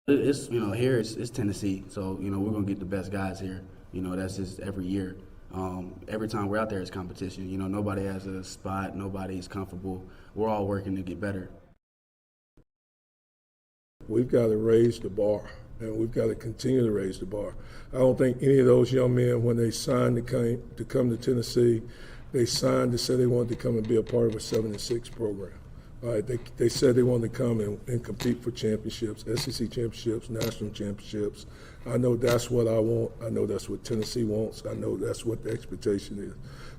It's here it's Tennessee, so we're gonna get the best guys here. That's just every year. Every time we're out there, it's competition. Nobody has a spot, nobody's comfortable. We're all working to get better. We've got to raise the bar, and we've got to continue to raise the bar. I don't think any of those young men, when they signed to come to Tennessee, they signed to say they wanted to come and be a part of a 7-6 program. All right, they said they wanted to come and compete for championships, SEC championships, national championships. I know that's what I want. I know that's what Tennessee wants. I know that's what the expectation is.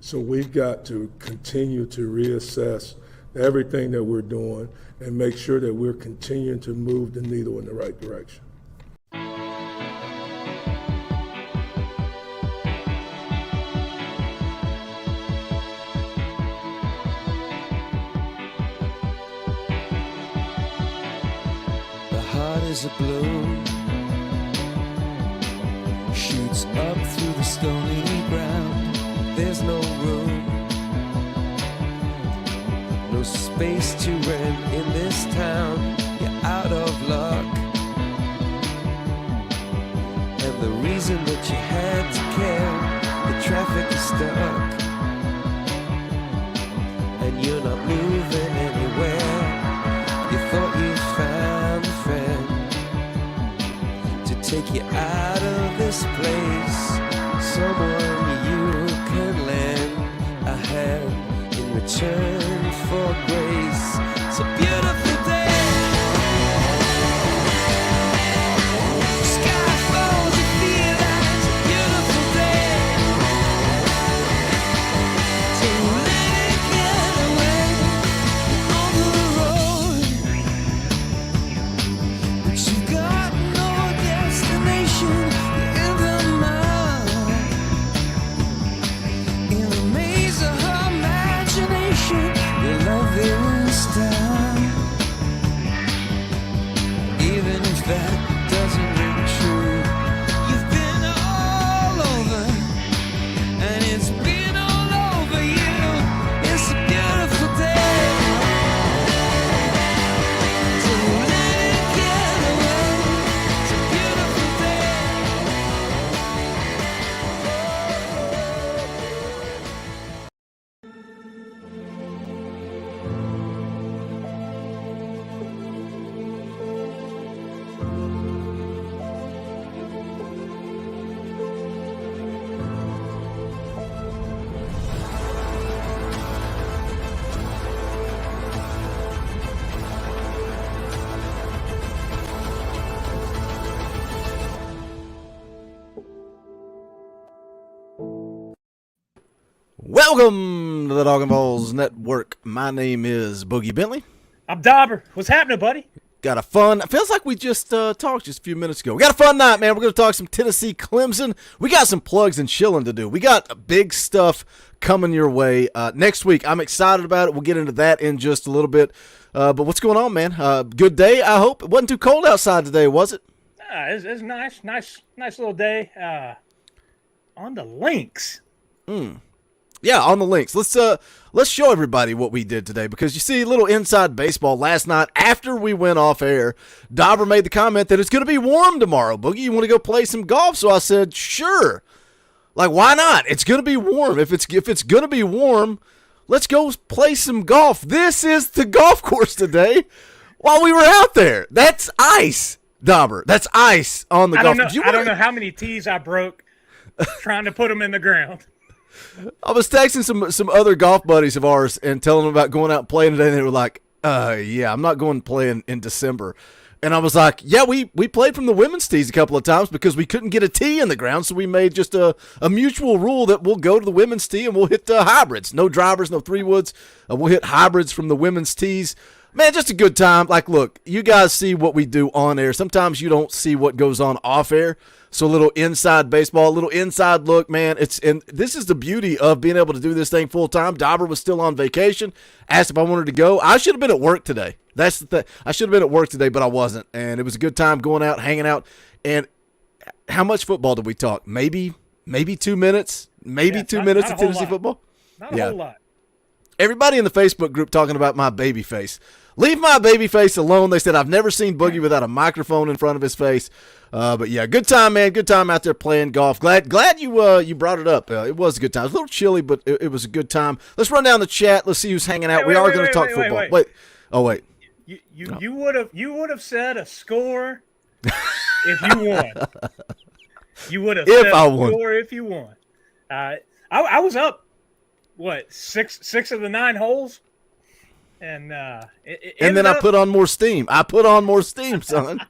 So we've got to continue to reassess everything that we're doing and make sure that we're continuing to move the needle in the right direction. The heart is a blue, shoots up through the stony ground. There's no room, no space to rent in this town. You're out of luck, and the reason that you had to care, the traffic is stuck, and you're not moving anywhere. You thought you found a friend to take you out of this place, someone you can lend a hand in return for grace. It's a beautiful day. Sky falls, you feel like it's a beautiful day. So let it get away on the road, but you've got no destination. You're in the mud, in the maze of her imagination. Your love is style, even if that doesn't ring true. You've been all over, and it's been all over you. It's a beautiful day. So let it get away. It's a beautiful Welcome to the Talkin VAWLS Network. My name is Boogie Bentley. I'm Dauber. What's happening, buddy? Got a fun, feels like we just talked just a few minutes ago. We got a fun night, man. We're going to talk some Tennessee Clemson. We got some plugs and chilling to do. We got big stuff coming your way next week. I'm excited about it. We'll get into that in just a little bit. But what's going on, man? Good day, I hope. It wasn't too cold outside today, was it? It's nice little day. On the links. Yeah, on the links. Let's show everybody what we did today, because you see, a little inside baseball last night after we went off air. Dauber made the comment that it's going to be warm tomorrow. Boogie, you want to go play some golf? So I said, sure. Like, why not? It's going to be warm. If it's going to be warm, let's go play some golf. This is the golf course today while we were out there. That's ice, Dauber. That's ice on the golf. I don't know how many tees I broke trying to put them in the ground. I was texting some other golf buddies of ours and telling them about going out and playing today, and they were like, yeah, I'm not going to play in December. And I was like, yeah, we played from the women's tees a couple of times because we couldn't get a tee in the ground, so we made just a mutual rule that we'll go to the women's tee and we'll hit hybrids. No drivers, no 3-woods. We'll hit hybrids from the women's tees. Man, just a good time. Like, look, you guys see what we do on air. Sometimes you don't see what goes on off air. So a little inside baseball, a little inside look, man. And this is the beauty of being able to do this thing full time. Dauber was still on vacation, asked if I wanted to go. I should have been at work today. That's the thing. I should have been at work today, but I wasn't. And it was a good time going out, hanging out. And how much football did we talk? Maybe 2 minutes. Maybe 2 minutes of Tennessee football. Not a whole lot. Everybody in the Facebook group talking about my baby face. Leave my baby face alone. They said, I've never seen Boogie without a microphone in front of his face. But yeah, good time, man. Good time out there playing golf. Glad you brought it up. It was a good time. It was a little chilly, but it was a good time. Let's run down the chat. Let's see who's hanging out. We are going to talk football. Wait. Oh, wait. You would have said a score if you won. You would have said a score if you won. I was up, six of the 9 holes, and then I put on more steam. I put on more steam, son.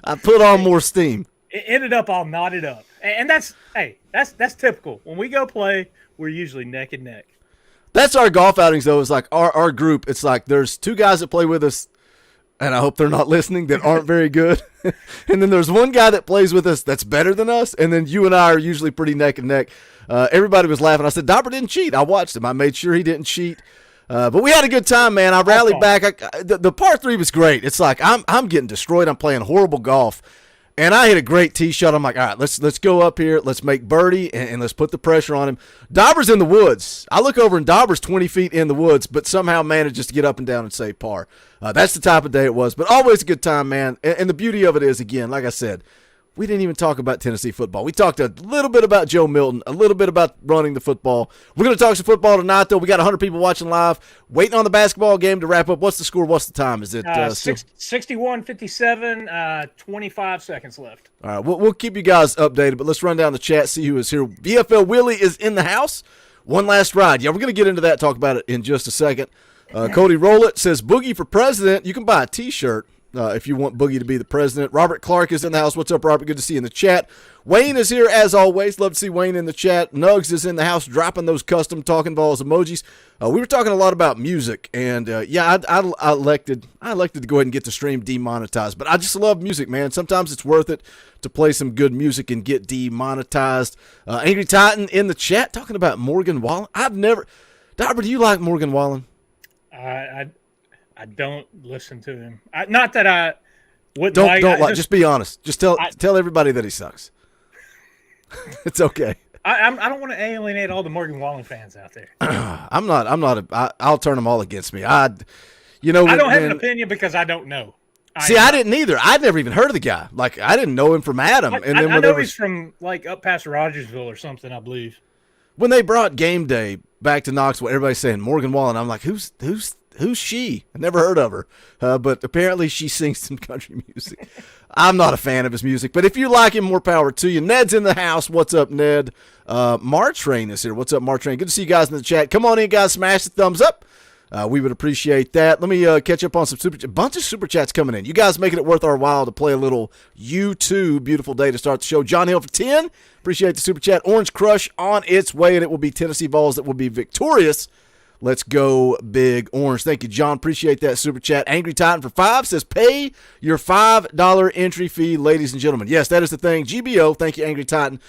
I put on more steam. It ended up all knotted up, and that's typical. When we go play, we're usually neck and neck. That's our golf outings, though. It's like our group. It's like there's 2 guys that play with us, and I hope they're not listening, that aren't very good. And then there's 1 guy that plays with us that's better than us, and then you and I are usually pretty neck and neck. Everybody was laughing. I said, Dobber didn't cheat. I watched him. I made sure he didn't cheat. But we had a good time, man. I rallied back. The par 3 was great. It's like I'm getting destroyed. I'm playing horrible golf. And I hit a great tee shot. I'm like, all right, let's go up here. Let's make birdie, and let's put the pressure on him. Dauber's in the woods. I look over, and Dauber's 20 feet in the woods, but somehow manages to get up and down and save par. That's the type of day it was. But always a good time, man. And the beauty of it is, again, like I said, we didn't even talk about Tennessee football. We talked a little bit about Joe Milton, a little bit about running the football. We're going to talk some football tonight, though. We got 100 people watching live, waiting on the basketball game to wrap up. What's the score? What's the time? Is it 61-57, 25 seconds left. All right, we'll keep you guys updated, but let's run down the chat, see who is here. VFL Willie is in the house. One last ride. Yeah, we're going to get into that, talk about it in just a second. Cody Rowlett says, Boogie for president. You can buy a T-shirt. If you want Boogie to be the president. Robert Clark is in the house. What's up, Robert? Good to see you in the chat. Wayne is here as always. Love to see Wayne in the chat. Nugs is in the house dropping those custom Talkin VAWLS emojis. We were talking a lot about music, and I elected to go ahead and get the stream demonetized. But I just love music, man. Sometimes it's worth it to play some good music and get demonetized. Angry Titan in the chat talking about Morgan Wallen. Dobber, do you like Morgan Wallen? I don't listen to him. Not that I wouldn't don't like. Just be honest. Just tell everybody that he sucks. It's okay. I don't want to alienate all the Morgan Wallen fans out there. I'm not. I'll turn them all against me. I don't have an opinion because I don't know. I didn't either. I'd never even heard of the guy. Like, I didn't know him from Adam. And then I know he's from like up past Rogersville or something, I believe. When they brought Game Day back to Knoxville, everybody's saying Morgan Wallen. I'm like, who's she? I never heard of her. But apparently she sings some country music. I'm not a fan of his music, but if you like him, more power to you. Ned's in the house. What's up, Ned? Martrain is here. What's up, Martrain? Good to see you guys in the chat. Come on in, guys. Smash the thumbs up. We would appreciate that. Let me catch up on some a bunch of super chats coming in. You guys making it worth our while to play a little U2 beautiful day to start the show. John Hill for 10. Appreciate the super chat. Orange Crush on its way, and it will be Tennessee Vols that will be victorious. Let's go Big Orange. Thank you, John. Appreciate that super chat. Angry Titan for 5 says, pay your $5 entry fee, ladies and gentlemen. Yes, that is the thing. GBO, thank you, Angry Titan.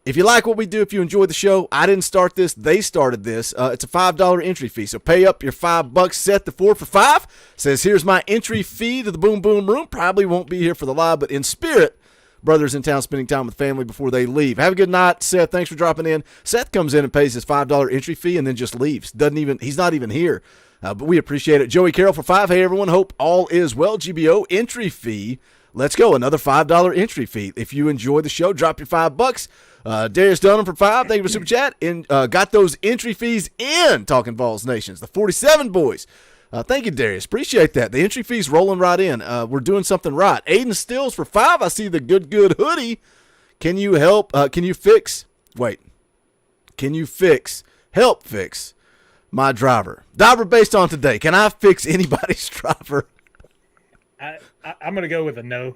If you like what we do, if you enjoy the show, I didn't start this. They started this. It's a $5 entry fee. So pay up your $5. Seth the 4 for 5 says, here's my entry fee to the Boom Boom Room. Probably won't be here for the live, but in spirit, brothers in town spending time with family before they leave. Have a good night, Seth. Thanks for dropping in. Seth comes in and pays his $5 entry fee and then just leaves. He's not even here. But we appreciate it. Joey Carroll for 5. Hey, everyone. Hope all is well. GBO entry fee. Let's go. Another $5 entry fee. If you enjoy the show, drop your $5. Darius Dunham for 5. Thank you for super chat. And got those entry fees in Talkin VAWLS Nations. The 47 boys. Thank you, Darius. Appreciate that. The entry fee's rolling right in. We're doing something right. Aiden Stills for 5. I see the good hoodie. Can you help? Can you fix help fix my driver? Driver based on today. Can I fix anybody's driver? I'm going to go with a no.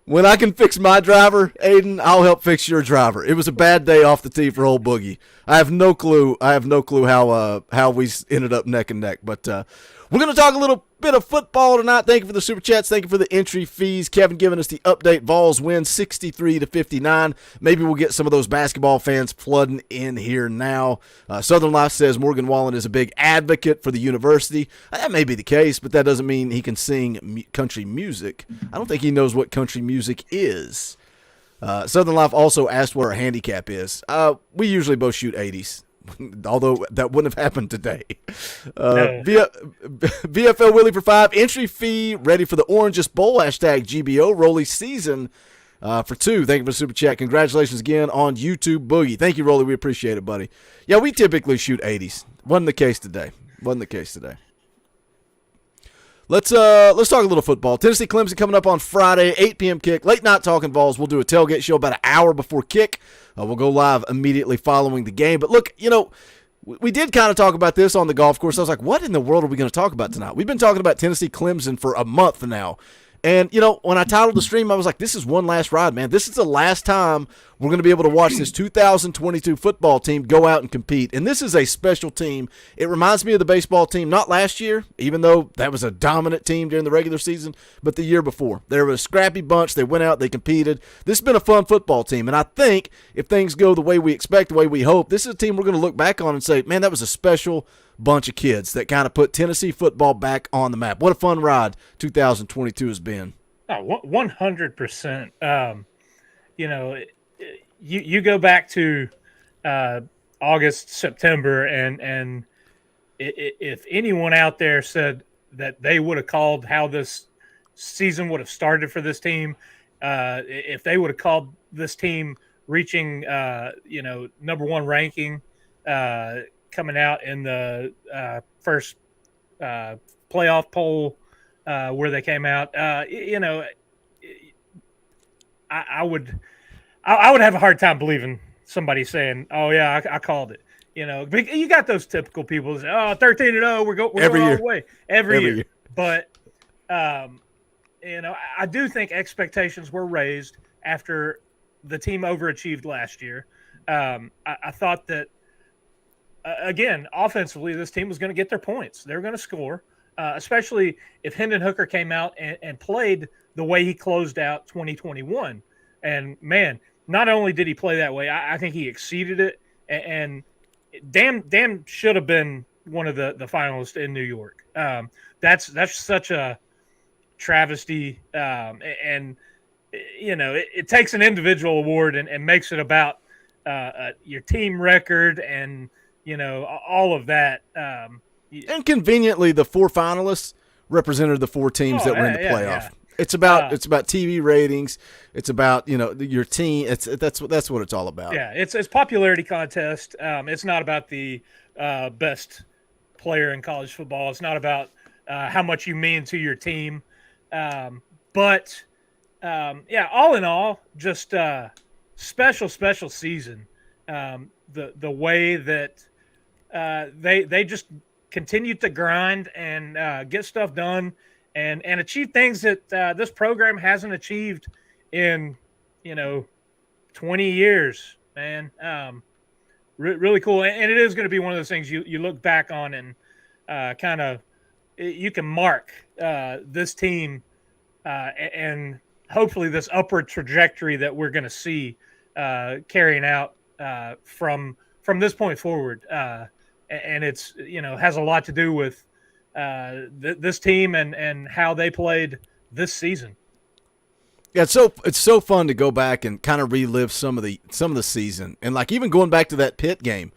When I can fix my driver, Aiden, I'll help fix your driver. It was a bad day off the tee for old Boogie. I have no clue how we ended up neck and neck. But we're going to talk a little bit of football tonight. Thank you for the super chats. Thank you for the entry fees. Kevin giving us the update. Vols win 63-59. Maybe we'll get some of those basketball fans flooding in here now. Southern Life says Morgan Wallen is a big advocate for the university. That may be the case, but that doesn't mean he can sing country music. I don't think he knows what country music is. Southern Life also asked what our handicap is. We usually both shoot 80s. although that wouldn't have happened today. No. VFL Willie for 5. Entry fee ready for the Oranges Bowl. Hashtag GBO. Rolly season for 2. Thank you for the super chat. Congratulations again on YouTube Boogie. Thank you, Rolly. We appreciate it, buddy. Yeah, we typically shoot 80s. Wasn't the case today. Let's talk a little football. Tennessee Clemson coming up on Friday, 8 p.m. kick. Late night Talkin VAWLS. We'll do a tailgate show about an hour before kick. We'll go live immediately following the game. But look, we did kind of talk about this on the golf course. I was like, what in the world are we going to talk about tonight? We've been talking about Tennessee Clemson for a month now. And, when I titled the stream, I was like, this is one last ride, man. This is the last time we're going to be able to watch this 2022 football team go out and compete. And this is a special team. It reminds me of the baseball team, not last year, even though that was a dominant team during the regular season, but the year before. They were a scrappy bunch. They went out, they competed. This has been a fun football team. And I think if things go the way we expect, the way we hope, this is a team we're going to look back on and say, man, that was a special bunch of kids that kind of put Tennessee football back on the map. What a fun ride 2022 has been. Oh, 100%. You go back to August, September, and if anyone out there said that they would have called how this season would have started for this team, if they would have called this team reaching, number 1 ranking, coming out in the first playoff poll where they came out, I would have a hard time believing somebody saying, "Oh yeah, I called it." You got those typical people that say, "Oh, 13-0, we're going all the way every year." But I do think expectations were raised after the team overachieved last year. I thought that. Again, offensively, this team was going to get their points. They were going to score, especially if Hendon Hooker came out and played the way he closed out 2021. And, man, not only did he play that way, I think he exceeded it. And damn should have been one of the finalists in New York. That's such a travesty. It takes an individual award and makes it about your team record and – all of that. And conveniently, the 4 finalists represented the 4 teams that were in the playoff. Yeah. It's about TV ratings. It's about your team. That's what it's all about. Yeah, it's popularity contest. It's not about the best player in college football. It's not about how much you mean to your team. But all in all, just special season. The way that they just continued to grind and get stuff done and achieve things that this program hasn't achieved in 20 years, man. Really cool, and it is going to be one of those things you look back on and kind of you can mark this team and hopefully this upward trajectory that we're going to see carrying out from this point forward. And it's, has a lot to do with this team and how they played this season. Yeah, it's so fun to go back and kind of relive some of the season. And like even going back to that Pitt game,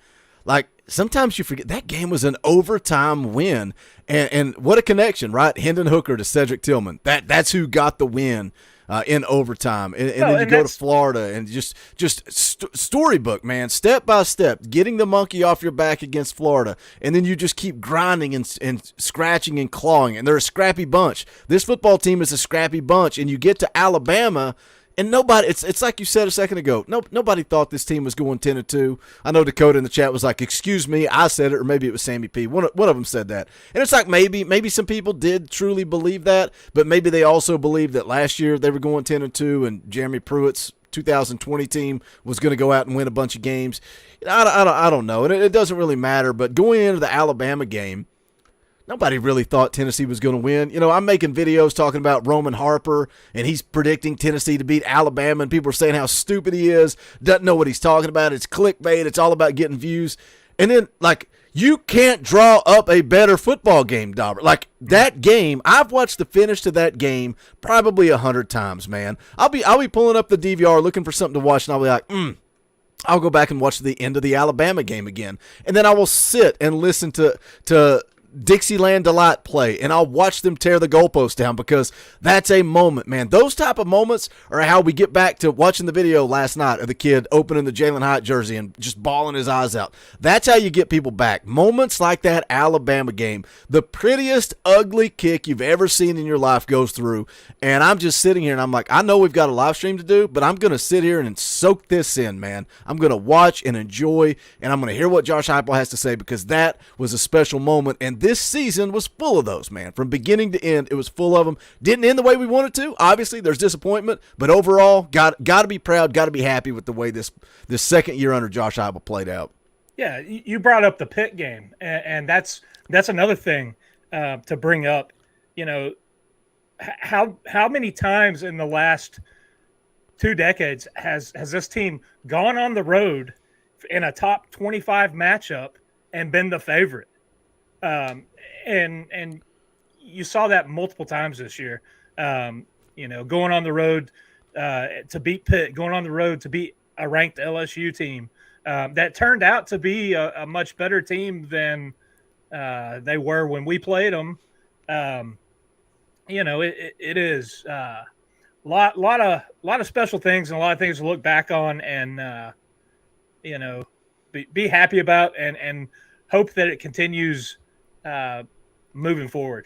like sometimes you forget that game was an overtime win. And what a connection, right? Hendon Hooker to Cedric Tillman. That's who got the win in overtime. And then you go to Florida and just storybook, man, step by step, getting the monkey off your back against Florida. And then you just keep grinding and scratching and clawing. And they're a scrappy bunch. This football team is a scrappy bunch. And you get to Alabama, and nobody, it's like you said a second ago, nobody thought this team was going 10-2. I know Dakota in the chat was like, excuse me, I said it, or maybe it was Sammy P. One of them said that. And it's like maybe some people did truly believe that, but maybe they also believed that last year they were going 10-2 and Jeremy Pruitt's 2020 team was going to go out and win a bunch of games. I don't know, and it doesn't really matter, but going into the Alabama game, nobody really thought Tennessee was going to win. I'm making videos talking about Roman Harper, and he's predicting Tennessee to beat Alabama, and people are saying how stupid he is, doesn't know what he's talking about. It's clickbait. It's all about getting views. And then, you can't draw up a better football game, Dauber. That game, I've watched the finish to that game probably 100 times, man. I'll be pulling up the DVR looking for something to watch, and I'll be like, I'll go back and watch the end of the Alabama game again. And then I will sit and listen to Dixieland Delight play, and I'll watch them tear the goalpost down, because that's a moment, man. Those type of moments are how we get back to watching the video last night of the kid opening the Jalen Hyatt jersey and just bawling his eyes out. That's how you get people back. Moments like that Alabama game, the prettiest ugly kick you've ever seen in your life goes through, and I'm just sitting here and I'm like, I know we've got a live stream to do, but I'm going to sit here and soak this in, man. I'm going to watch and enjoy, and I'm going to hear what Josh Heupel has to say, because that was a special moment, and this season was full of those, man. From beginning to end, it was full of them. Didn't end the way we wanted to. Obviously, there's disappointment, but overall, got to be proud, got to be happy with the way this second year under Josh Heupel played out. Yeah, you brought up the Pitt game, and that's another thing to bring up. You know, how many times in the last 2 decades has this team gone on the road in a top 25 matchup and been the favorite? And you saw that multiple times this year. You know, going on the road to beat Pitt, going on the road to beat a ranked LSU team that turned out to be a much better team than they were when we played them. You know, it is a lot of special things and a lot of things to look back on and you know, be happy about and hope that it continues moving forward.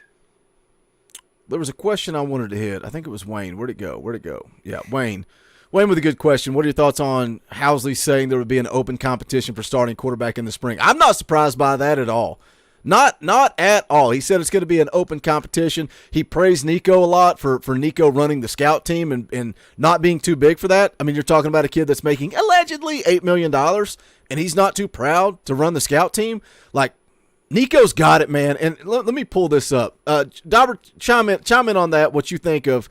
There was a question I wanted to hit. I think it was Wayne. Where'd it go? Yeah, Wayne. Wayne with a good question. What are your thoughts on Housley saying there would be an open competition for starting quarterback in the spring? I'm not surprised by that at all. Not at all. He said it's going to be an open competition. He praised Nico a lot for Nico running the scout team and not being too big for that. I mean, you're talking about a kid that's making allegedly $8 million, and he's not too proud to run the scout team. Like, Nico's got it, man. And let me pull this up. Dauber, chime in on that. What you think of?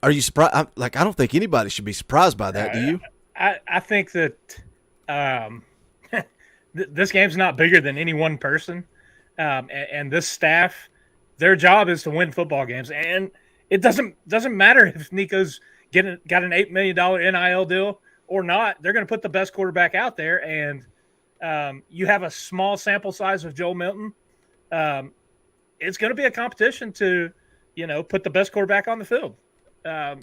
Are you surprised? I don't think anybody should be surprised by that. Do you? I think that this game's not bigger than any one person, and this staff, their job is to win football games, and it doesn't matter if Nico's got an $8 million NIL deal or not. They're going to put the best quarterback out there, and you have a small sample size of Joe Milton. It's going to be a competition to, you know, put the best quarterback on the field. I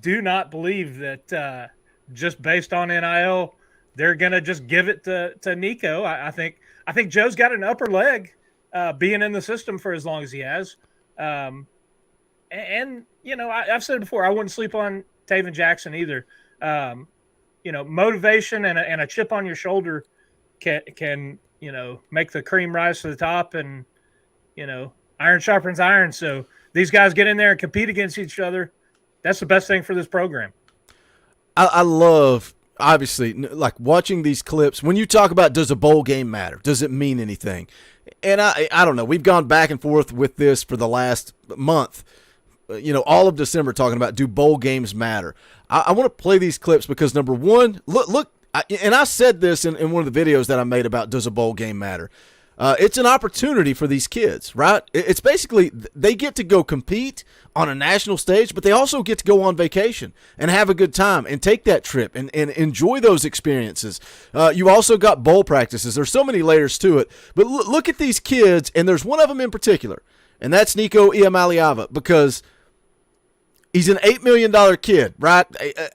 do not believe that just based on NIL, they're going to just give it to Nico. I think Joe's got an upper leg being in the system for as long as he has. And you know, I've said it before, I wouldn't sleep on Taven Jackson either. You know, motivation and a chip on your shoulder can you know, make the cream rise to the top, and you know, iron sharpens iron. So these guys get in there and compete against each other. That's the best thing for this program. I love, obviously, like watching these clips. When you talk about, does a bowl game matter? Does it mean anything? And I don't know. We've gone back and forth with this for the last month. You know, all of December talking about, do bowl games matter? I want to play these clips because, number one, look, and I said this in one of the videos that I made about, does a bowl game matter? It's an opportunity for these kids, right? It's basically they get to go compete on a national stage, but they also get to go on vacation and have a good time and take that trip and enjoy those experiences. You also got bowl practices. There's so many layers to it. But look at these kids, and there's one of them in particular, and that's Nico Iamaleava, because he's an $8 million kid, right?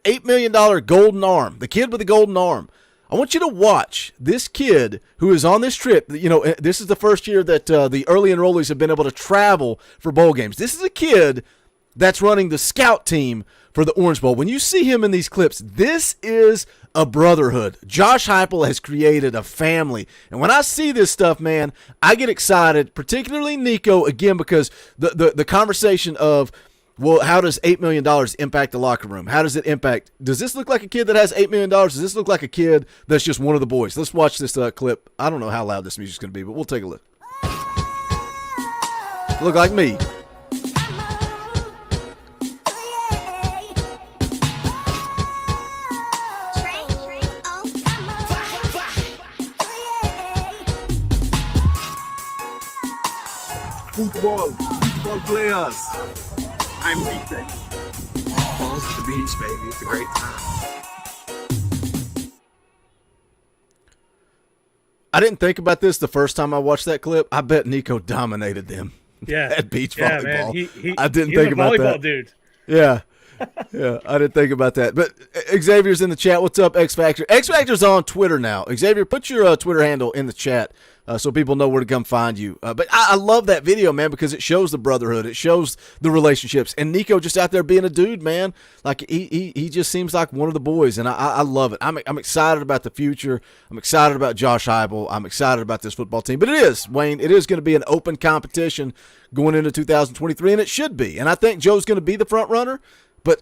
$8 million golden arm, the kid with the golden arm. I want you to watch this kid who is on this trip. You know, this is the first year that the early enrollees have been able to travel for bowl games. This is a kid that's running the scout team for the Orange Bowl. When you see him in these clips, this is a brotherhood. Josh Heupel has created a family. And when I see this stuff, man, I get excited, particularly Nico, again, because the conversation of, well, how does $8 million impact the locker room? How does it impact? Does this look like a kid that has $8 million? Does this look like a kid that's just one of the boys? Let's watch this clip. I don't know how loud this music's going to be, but we'll take a look. Look like me. Football players. I'm beaten. Balls at the beach, baby. It's a great time. I didn't think about this the first time I watched that clip. I bet Nico dominated them. Yeah, at beach yeah, volleyball. Man. I didn't he's think a about volleyball that. Dude. Yeah. Yeah, I didn't think about that. But Xavier's in the chat. What's up, X Factor? X Factor's on Twitter now. Xavier, put your Twitter handle in the chat so people know where to come find you. But I love that video, man, because it shows the brotherhood. It shows the relationships. And Nico just out there being a dude, man. Like, he just seems like one of the boys, and I love it. I'm excited about the future. I'm excited about Josh Heupel. I'm excited about this football team. But it is, Wayne, it is going to be an open competition going into 2023, and it should be. And I think Joe's going to be the front runner. But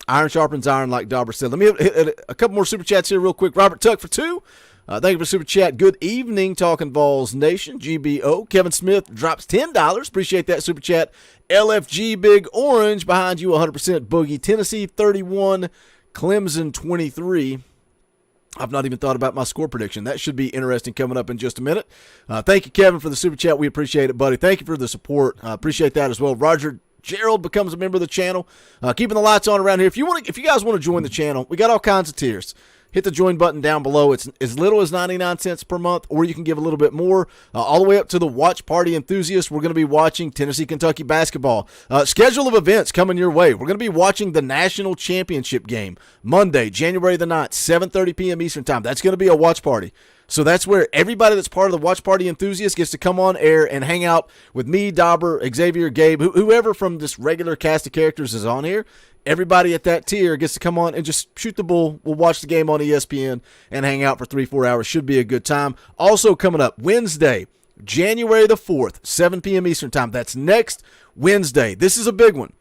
iron sharpens iron, like Dauber said. Let me hit a couple more super chats here real quick. Robert Tuck for 2. Thank you for super chat. Good evening, Talkin VAWLS Nation. GBO. Kevin Smith drops $10. Appreciate that super chat. LFG Big Orange behind you 100%. Boogie. Tennessee 31. Clemson 23. I've not even thought about my score prediction. That should be interesting coming up in just a minute. Thank you, Kevin, for the super chat. We appreciate it, buddy. Thank you for the support. Appreciate that as well. Roger Gerald becomes a member of the channel. Keeping the lights on around here. If you guys want to join the channel, we got all kinds of tiers. Hit the join button down below. It's as little as 99 cents per month, or you can give a little bit more, all the way up to the watch party enthusiast. We're going to be watching Tennessee-Kentucky basketball. Schedule of events coming your way. We're going to be watching the national championship game Monday, January the 9th, 7:30 p.m. Eastern time. That's going to be a watch party. So that's where everybody that's part of the watch party enthusiast gets to come on air and hang out with me, Dauber, Xavier, Gabe, whoever from this regular cast of characters is on here. Everybody at that tier gets to come on and just shoot the bull. We'll watch the game on ESPN and hang out for 3-4 hours. Should be a good time. Also coming up Wednesday, January the 4th, 7 p.m. Eastern time. That's next Wednesday. This is a big one.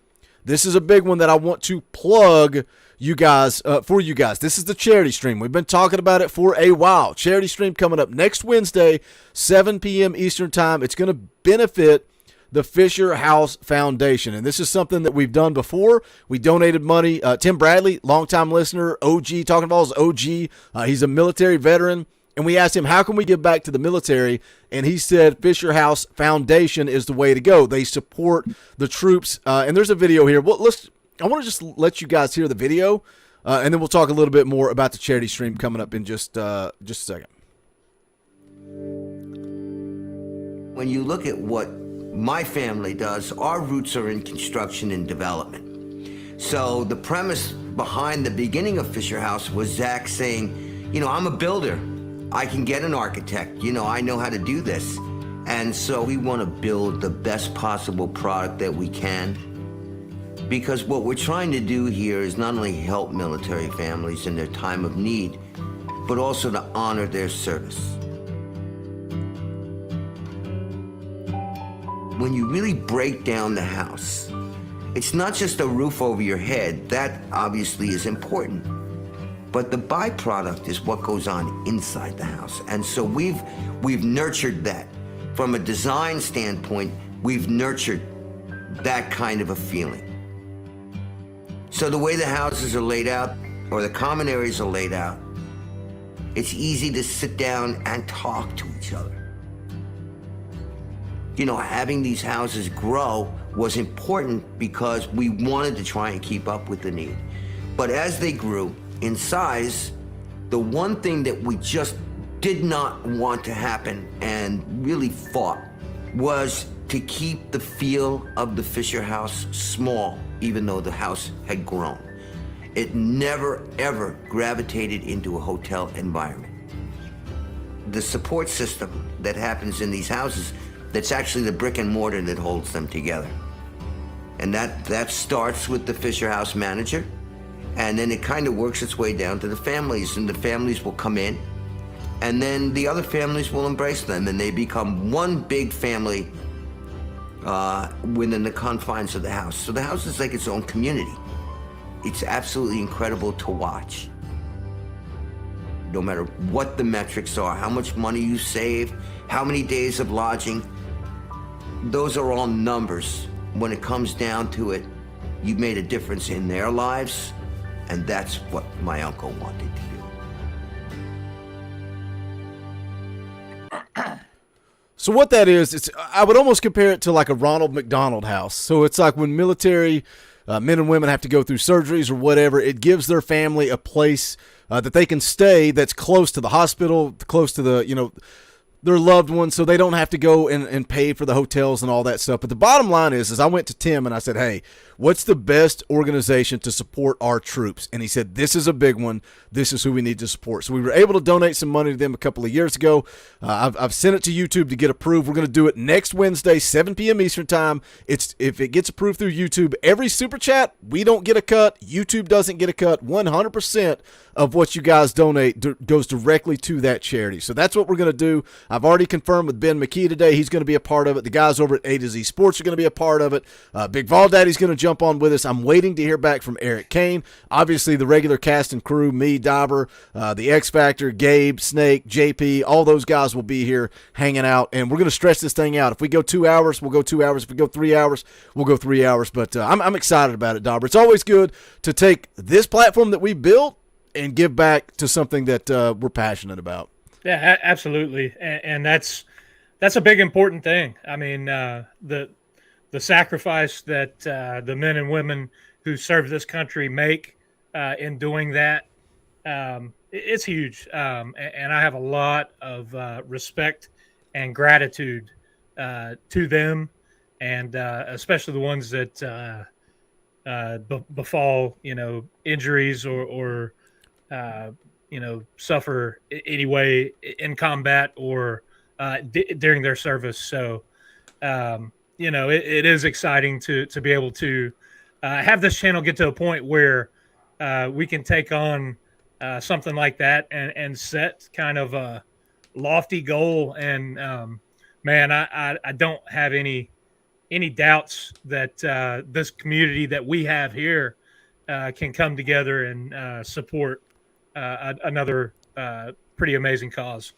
This is a big one that I want to plug you guys for you guys. This is the charity stream. We've been talking about it for a while. Charity stream coming up next Wednesday, 7 p.m. Eastern time. It's going to benefit the Fisher House Foundation, and this is something that we've done before. We donated money. Tim Bradley, longtime listener, OG, Talkin VAWLS OG. He's a military veteran, and we asked him, how can we give back to the military? And he said Fisher House Foundation is the way to go. They support the troops, and there's a video here. Well, I want to just let you guys hear the video, and then we'll talk a little bit more about the charity stream coming up in just a second. When you look at what my family does, our roots are in construction and development. So the premise behind the beginning of Fisher House was Zach saying, I'm a builder. I can get an architect. I know how to do this. And so we want to build the best possible product that we can. Because what we're trying to do here is not only help military families in their time of need, but also to honor their service. When you really break down the house, it's not just a roof over your head. That obviously is important. But the byproduct is what goes on inside the house. And so we've nurtured that. From a design standpoint, we've nurtured that kind of a feeling. So the way the houses are laid out, or the common areas are laid out, it's easy to sit down and talk to each other. Having these houses grow was important because we wanted to try and keep up with the need. But as they grew in size, the one thing that we just did not want to happen and really fought was to keep the feel of the Fisher House small, even though the house had grown. It never, ever gravitated into a hotel environment. The support system that happens in these houses, that's actually the brick and mortar that holds them together. And that starts with the Fisher House manager, and then it kind of works its way down to the families, and the families will come in, and then the other families will embrace them, and they become one big family within the confines of the house. So the house is like its own community. It's absolutely incredible to watch. No matter what the metrics are, how much money you save, how many days of lodging, those are all numbers. When it comes down to it, you've made a difference in their lives, and that's what my uncle wanted to do. So what that is, I would almost compare it to like a Ronald McDonald House. So it's like when military men and women have to go through surgeries or whatever, it gives their family a place that they can stay that's close to the hospital, close to the, their loved ones, so they don't have to go and pay for the hotels and all that stuff. But the bottom line is I went to Tim and I said, hey, what's the best organization to support our troops? And he said, this is a big one. This is who we need to support. So we were able to donate some money to them a couple of years ago. I've sent it to YouTube to get approved. We're going to do it next Wednesday, 7 p.m. Eastern time. If it gets approved through YouTube, every super chat, we don't get a cut. YouTube doesn't get a cut. 100% of what you guys donate goes directly to that charity. So that's what we're going to do. I've already confirmed with Ben McKee today. He's going to be a part of it. The guys over at A to Z Sports are going to be a part of it. Big Vol Daddy's going to jump on with us. I'm waiting to hear back from Eric Kane. Obviously, the regular cast and crew, me, Dauber, the X Factor, Gabe, Snake, JP, all those guys will be here hanging out, and we're going to stretch this thing out. If we go 2 hours, we'll go 2 hours. If we go 3 hours, we'll go 3 hours. But I'm excited about it, Dauber. It's always good to take this platform that we built and give back to something that we're passionate about. Yeah, absolutely, and that's a big important thing. I mean, the sacrifice that the men and women who serve this country make in doing that, it's huge, and I have a lot of respect and gratitude to them, and especially the ones that befall injuries or suffer anyway in combat or during their service. So, it is exciting to be able to have this channel get to a point where we can take on something like that and set kind of a lofty goal. And man, I don't have any doubts that this community that we have here can come together and support another pretty amazing cause.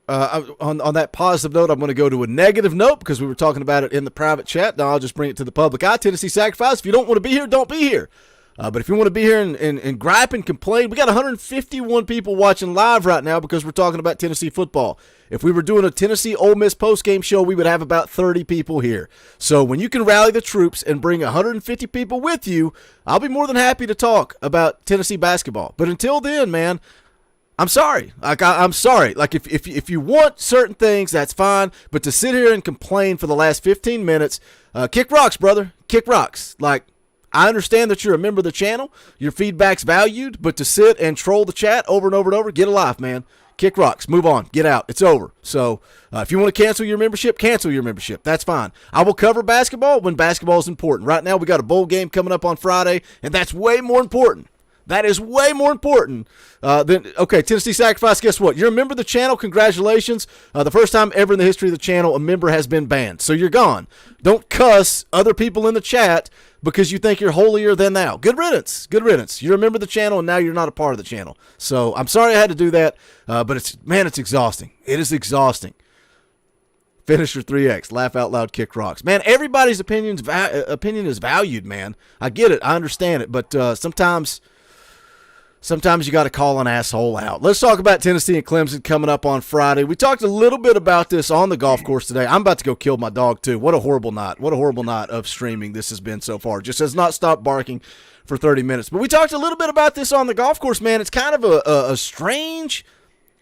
On that positive note, I'm going to go to a negative note because we were talking about it in the private chat. Now I'll just bring it to the public eye. Tennessee Sacrifice. If you don't want to be here, don't be here. But if you want to be here and gripe and complain, we got 151 people watching live right now because we're talking about Tennessee football. If we were doing a Tennessee Ole Miss postgame show, we would have about 30 people here. So when you can rally the troops and bring 150 people with you, I'll be more than happy to talk about Tennessee basketball. But until then, man, I'm sorry. I'm sorry. Like, if you want certain things, that's fine. But to sit here and complain for the last 15 minutes, kick rocks, brother. Kick rocks. Like, I understand that you're a member of the channel. Your feedback's valued. But to sit and troll the chat over and over and over, get a life, man. Kick rocks. Move on. Get out. It's over. So if you want to cancel your membership, cancel your membership. That's fine. I will cover basketball when basketball is important. Right now, we got a bowl game coming up on Friday, and that's way more important. That is way more important than, okay, Tennessee Sacrifice, guess what? You're a member of the channel. Congratulations. The first time ever in the history of the channel a member has been banned. So you're gone. Don't cuss other people in the chat because you think you're holier than thou. Good riddance. Good riddance. You're a member of the channel, and now you're not a part of the channel. So I'm sorry I had to do that, but it's exhausting. It is exhausting. Finisher 3X, laugh out loud, kick rocks. Man, everybody's opinion is valued, man. I get it. I understand it, but sometimes you got to call an asshole out. Let's talk about Tennessee and Clemson coming up on Friday. We talked a little bit about this on the golf course today. I'm about to go kill my dog, too. What a horrible night. What a horrible night of streaming this has been so far. Just has not stopped barking for 30 minutes. But we talked a little bit about this on the golf course, man. It's kind of a strange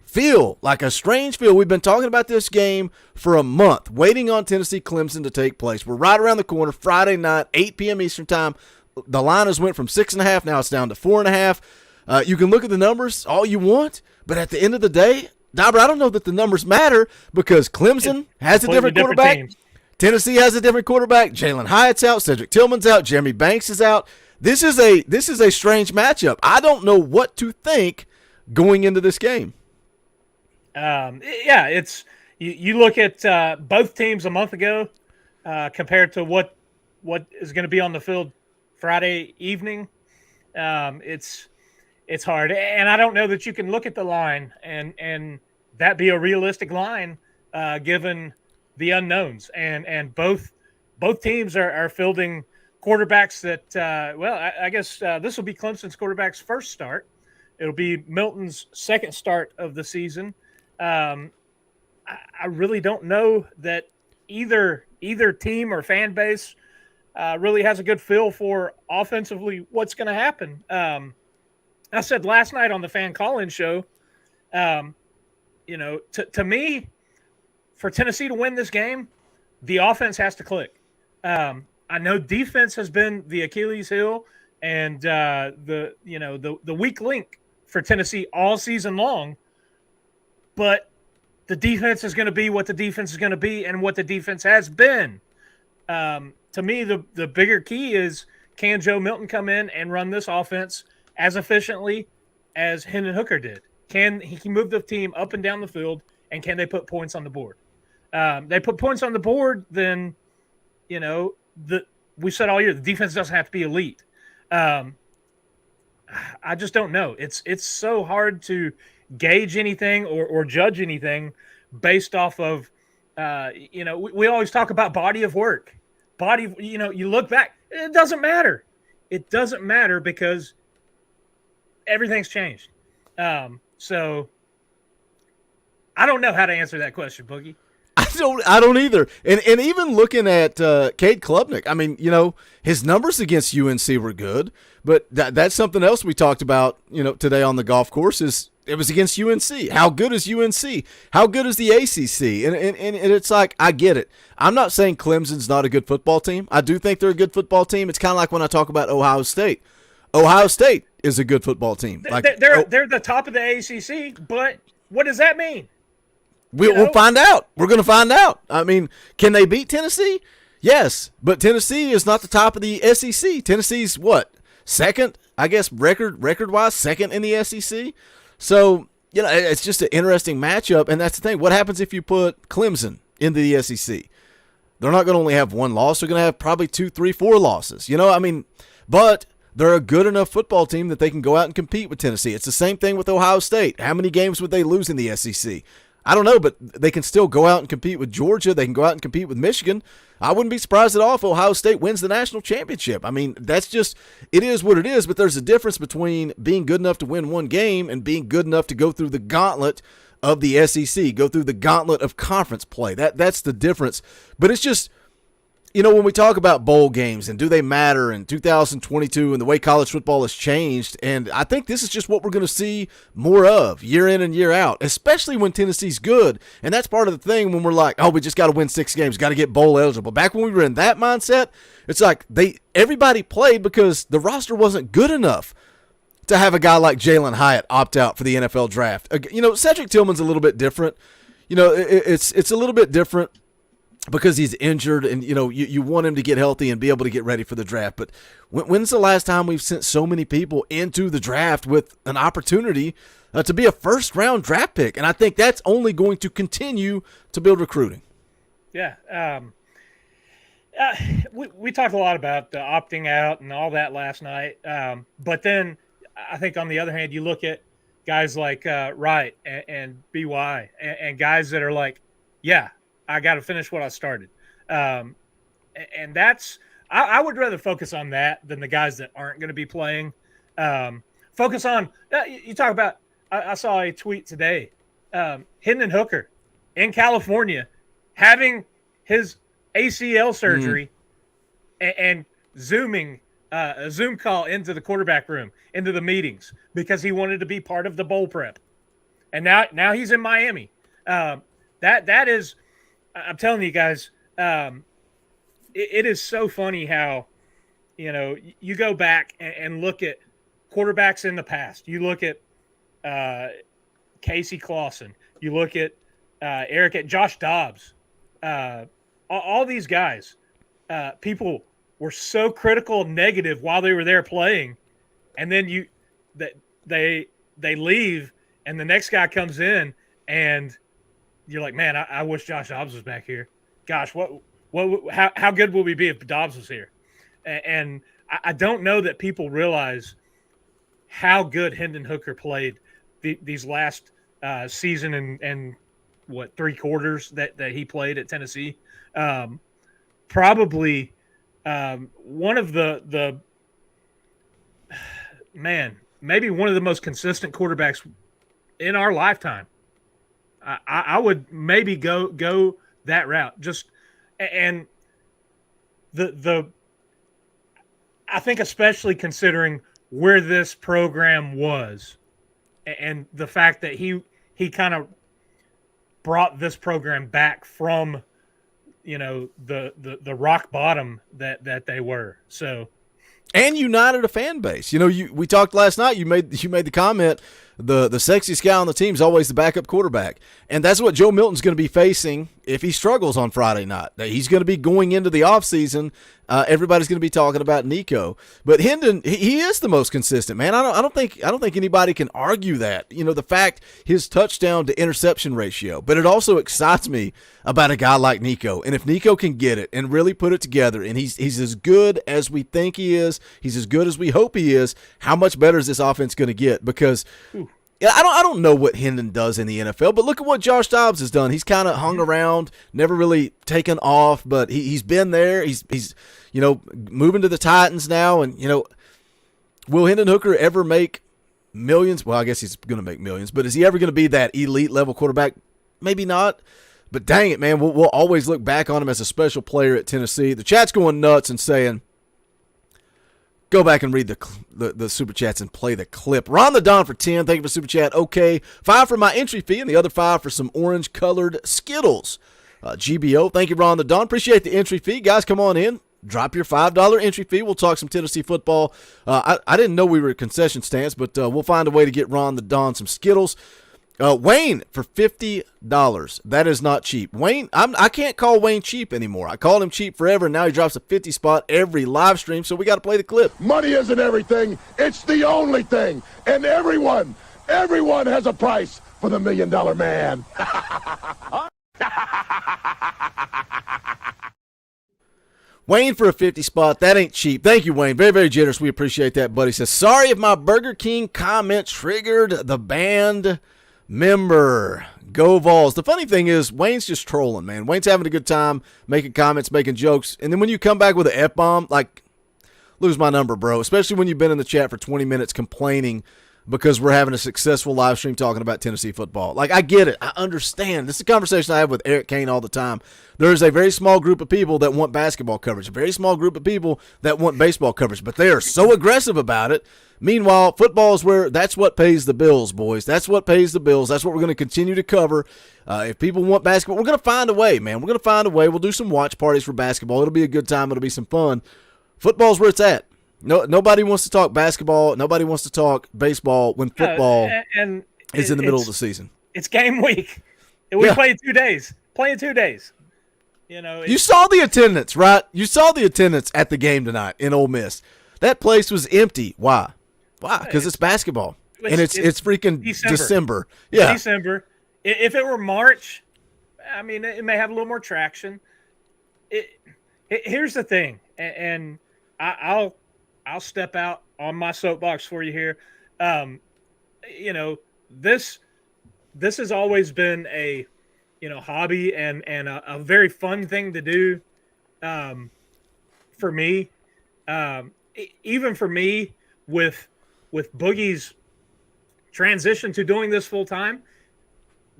feel, like a strange feel. We've been talking about this game for a month, waiting on Tennessee Clemson to take place. We're right around the corner, Friday night, 8 p.m. Eastern time. The line has went from 6.5, now it's down to 4.5. You can look at the numbers all you want, but at the end of the day, Dauber, I don't know that the numbers matter because Clemson has a different quarterback. Teams. Tennessee has a different quarterback. Jalen Hyatt's out. Cedric Tillman's out. Jeremy Banks is out. This is a strange matchup. I don't know what to think going into this game. Yeah, it's you look at both teams a month ago compared to what is going to be on the field Friday evening. It's hard, and I don't know that you can look at the line and that be a realistic line given the unknowns. And both teams are fielding quarterbacks that I guess this will be Clemson's quarterback's first start. It'll be Milton's second start of the season. I I really don't know that either team or fan base really has a good feel for offensively what's going to happen. I said last night on the fan call-in show, to me, for Tennessee to win this game, the offense has to click. I know defense has been the Achilles heel and the weak link for Tennessee all season long, but the defense is going to be what the defense is going to be and what the defense has been. To me, the bigger key is, can Joe Milton come in and run this offense as efficiently as Hendon Hooker did? Can he move the team up and down the field, and can they put points on the board? They put points on the board, then, we said all year, the defense doesn't have to be elite. I just don't know. It's so hard to gauge anything or judge anything based off of, we always talk about body of work. You look back, it doesn't matter. It doesn't matter because everything's changed. So I don't know how to answer that question, Boogie. I don't either. And even looking at Cade Klubnik, I mean, his numbers against UNC were good, but that's something else we talked about, today on the golf course is it was against UNC. How good is UNC? How good is the ACC? And it's like, I get it. I'm not saying Clemson's not a good football team. I do think they're a good football team. It's kind of like when I talk about Ohio State. Ohio State is a good football team. They're the top of the ACC, but what does that mean? We'll find out. We're going to find out. I mean, can they beat Tennessee? Yes, but Tennessee is not the top of the SEC. Tennessee's what? Second, I guess, record-wise, second in the SEC. So, it's just an interesting matchup, and that's the thing. What happens if you put Clemson into the SEC? They're not going to only have one loss. They're going to have probably 2, 3, 4 losses. But they're a good enough football team that they can go out and compete with Tennessee. It's the same thing with Ohio State. How many games would they lose in the SEC? I don't know, but they can still go out and compete with Georgia. They can go out and compete with Michigan. I wouldn't be surprised at all if Ohio State wins the national championship. I mean, it is what it is, but there's a difference between being good enough to win one game and being good enough to go through the gauntlet of the SEC, go through the gauntlet of conference play. That's the difference. But it's just, when we talk about bowl games and do they matter in 2022 and the way college football has changed, and I think this is just what we're going to see more of year in and year out, especially when Tennessee's good. And that's part of the thing when we're like, oh, we just got to win 6 games, got to get bowl eligible. Back when we were in that mindset, it's like everybody played because the roster wasn't good enough to have a guy like Jalen Hyatt opt out for the NFL draft. Cedric Tillman's a little bit different. It's a little bit different because he's injured and, you want him to get healthy and be able to get ready for the draft. But when's the last time we've sent so many people into the draft with an opportunity to be a first-round draft pick? And I think that's only going to continue to build recruiting. Yeah. We talked a lot about opting out and all that last night. But then I think on the other hand, you look at guys like Wright and BY and guys that are like, yeah, I got to finish what I started. And that's – I would rather focus on that than the guys that aren't going to be playing. Focus on – you talk about – I saw a tweet today. Hendon Hooker in California having his ACL surgery and Zooming a Zoom call into the quarterback room, into the meetings, because he wanted to be part of the bowl prep. And now he's in Miami. That is – I'm telling you guys, it is so funny how, you go back and look at quarterbacks in the past. You look at Casey Clausen. You look at Josh Dobbs. All these guys, people were so critical and negative while they were there playing, and then they leave, and the next guy comes in and – you're like, man, I wish Josh Dobbs was back here. Gosh, how good would we be if Dobbs was here? And I don't know that people realize how good Hendon Hooker played these last season and 3 quarters that he played at Tennessee. Probably one of the maybe one of the most consistent quarterbacks in our lifetime. I would maybe go that route. And I think especially considering where this program was and the fact that he kind of brought this program back from, the rock bottom that they were. So, and united a fan base. We talked last night. You made the comment, the sexiest guy on the team is always the backup quarterback, and that's what Joe Milton's going to be facing if he struggles on Friday night. He's going to be going into the offseason. Everybody's going to be talking about Nico, but Hendon, he is the most consistent, man. I don't think anybody can argue that. The fact his touchdown to interception ratio, but it also excites me about a guy like Nico. And if Nico can get it and really put it together, and he's as good as we think he is, he's as good as we hope he is, how much better is this offense going to get? Because I don't know what Hendon does in the NFL, but look at what Josh Dobbs has done. He's kind of hung around, never really taken off, but he's been there. He's moving to the Titans now, and will Hendon Hooker ever make millions? Well, I guess he's going to make millions, but is he ever going to be that elite level quarterback? Maybe not. But dang it, man, we'll always look back on him as a special player at Tennessee. The chat's going nuts and saying, go back and read the Super Chats and play the clip. Ron the Don for 10. Thank you for Super Chat. Okay. 5 for my entry fee and the other 5 for some orange-colored Skittles. GBO. Thank you, Ron the Don. Appreciate the entry fee. Guys, come on in. Drop your $5 entry fee. We'll talk some Tennessee football. I didn't know we were at concession stands, but we'll find a way to get Ron the Don some Skittles. Wayne for $50. That is not cheap. Wayne, I can't call Wayne cheap anymore. I called him cheap forever, and now he drops a 50 spot every live stream, so we got to play the clip. Money isn't everything. It's the only thing. And everyone has a price for the $1 Million Man. Wayne for a 50 spot. That ain't cheap. Thank you, Wayne. Very, very generous. We appreciate that, buddy. Says, sorry if my Burger King comment triggered the band member. Go Vols. The funny thing is, Wayne's just trolling, man. Wayne's having a good time, making comments, making jokes. And then when you come back with an F-bomb, lose my number, bro. Especially when you've been in the chat for 20 minutes complaining because we're having a successful live stream talking about Tennessee football. I get it. I understand. This is a conversation I have with Eric Kane all the time. There is a very small group of people that want basketball coverage, a very small group of people that want baseball coverage, but they are so aggressive about it. Meanwhile, football is where that's what pays the bills, boys. That's what pays the bills. That's what we're going to continue to cover. If people want basketball, we're going to find a way, man. We're going to find a way. We'll do some watch parties for basketball. It'll be a good time. It'll be some fun. Football's where it's at. No, nobody wants to talk basketball. Nobody wants to talk baseball when football is in the middle of the season. It's game week. We play in 2 days. Play in 2 days. You saw the attendance, right? You saw the attendance at the game tonight in Ole Miss. That place was empty. Why? Because it's basketball. And it's freaking December. Yeah. December. If it were March, I mean, it may have a little more traction. Here's the thing, and I'll step out on my soapbox for you here. This has always been a hobby and a very fun thing to do for me. Even for me with Boogie's transition to doing this full time,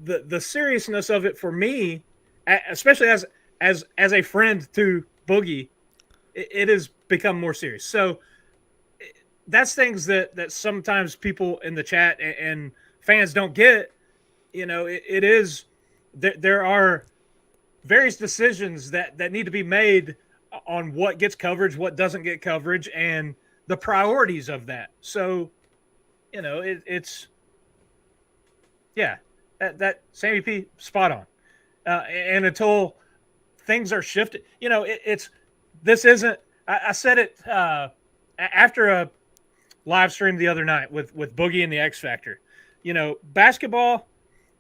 the seriousness of it for me, especially as a friend to Boogie, it has become more serious. So that's things that sometimes people in the chat and fans don't get. It is there are various decisions that need to be made on what gets coverage, what doesn't get coverage, and the priorities of that. So, it's that Sammy P spot on. And until things are shifted, this isn't. I said it after a live stream the other night with Boogie and the X Factor. Basketball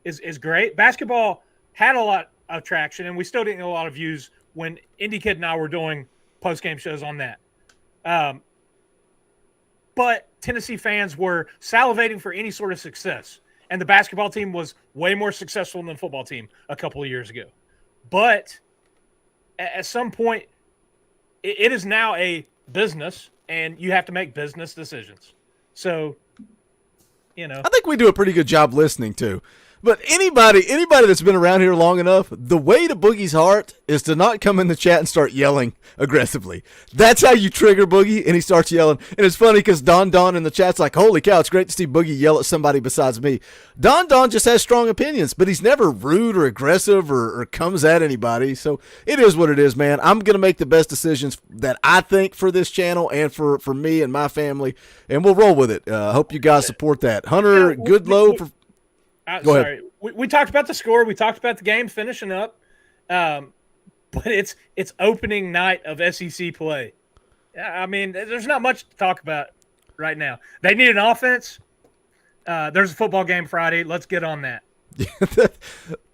is great. Basketball had a lot of traction, and we still didn't get a lot of views when Indie Kid and I were doing post-game shows on that. But Tennessee fans were salivating for any sort of success, and the basketball team was way more successful than the football team a couple of years ago. But at some point, it is now a business, and you have to make business decisions. So, I think we do a pretty good job listening to. But anybody that's been around here long enough, the way to Boogie's heart is to not come in the chat and start yelling aggressively. That's how you trigger Boogie, and he starts yelling. And it's funny because Don in the chat's like, holy cow, it's great to see Boogie yell at somebody besides me. Don just has strong opinions, but he's never rude or aggressive or comes at anybody. So it is what it is, man. I'm going to make the best decisions that I think for this channel and for me and my family, and we'll roll with it. Hope you guys support that. Hunter Goodlow for... Go ahead. We talked about the score. We talked about the game finishing up, but it's opening night of SEC play. I mean, there's not much to talk about right now. They need an offense. There's a football game Friday. Let's get on that.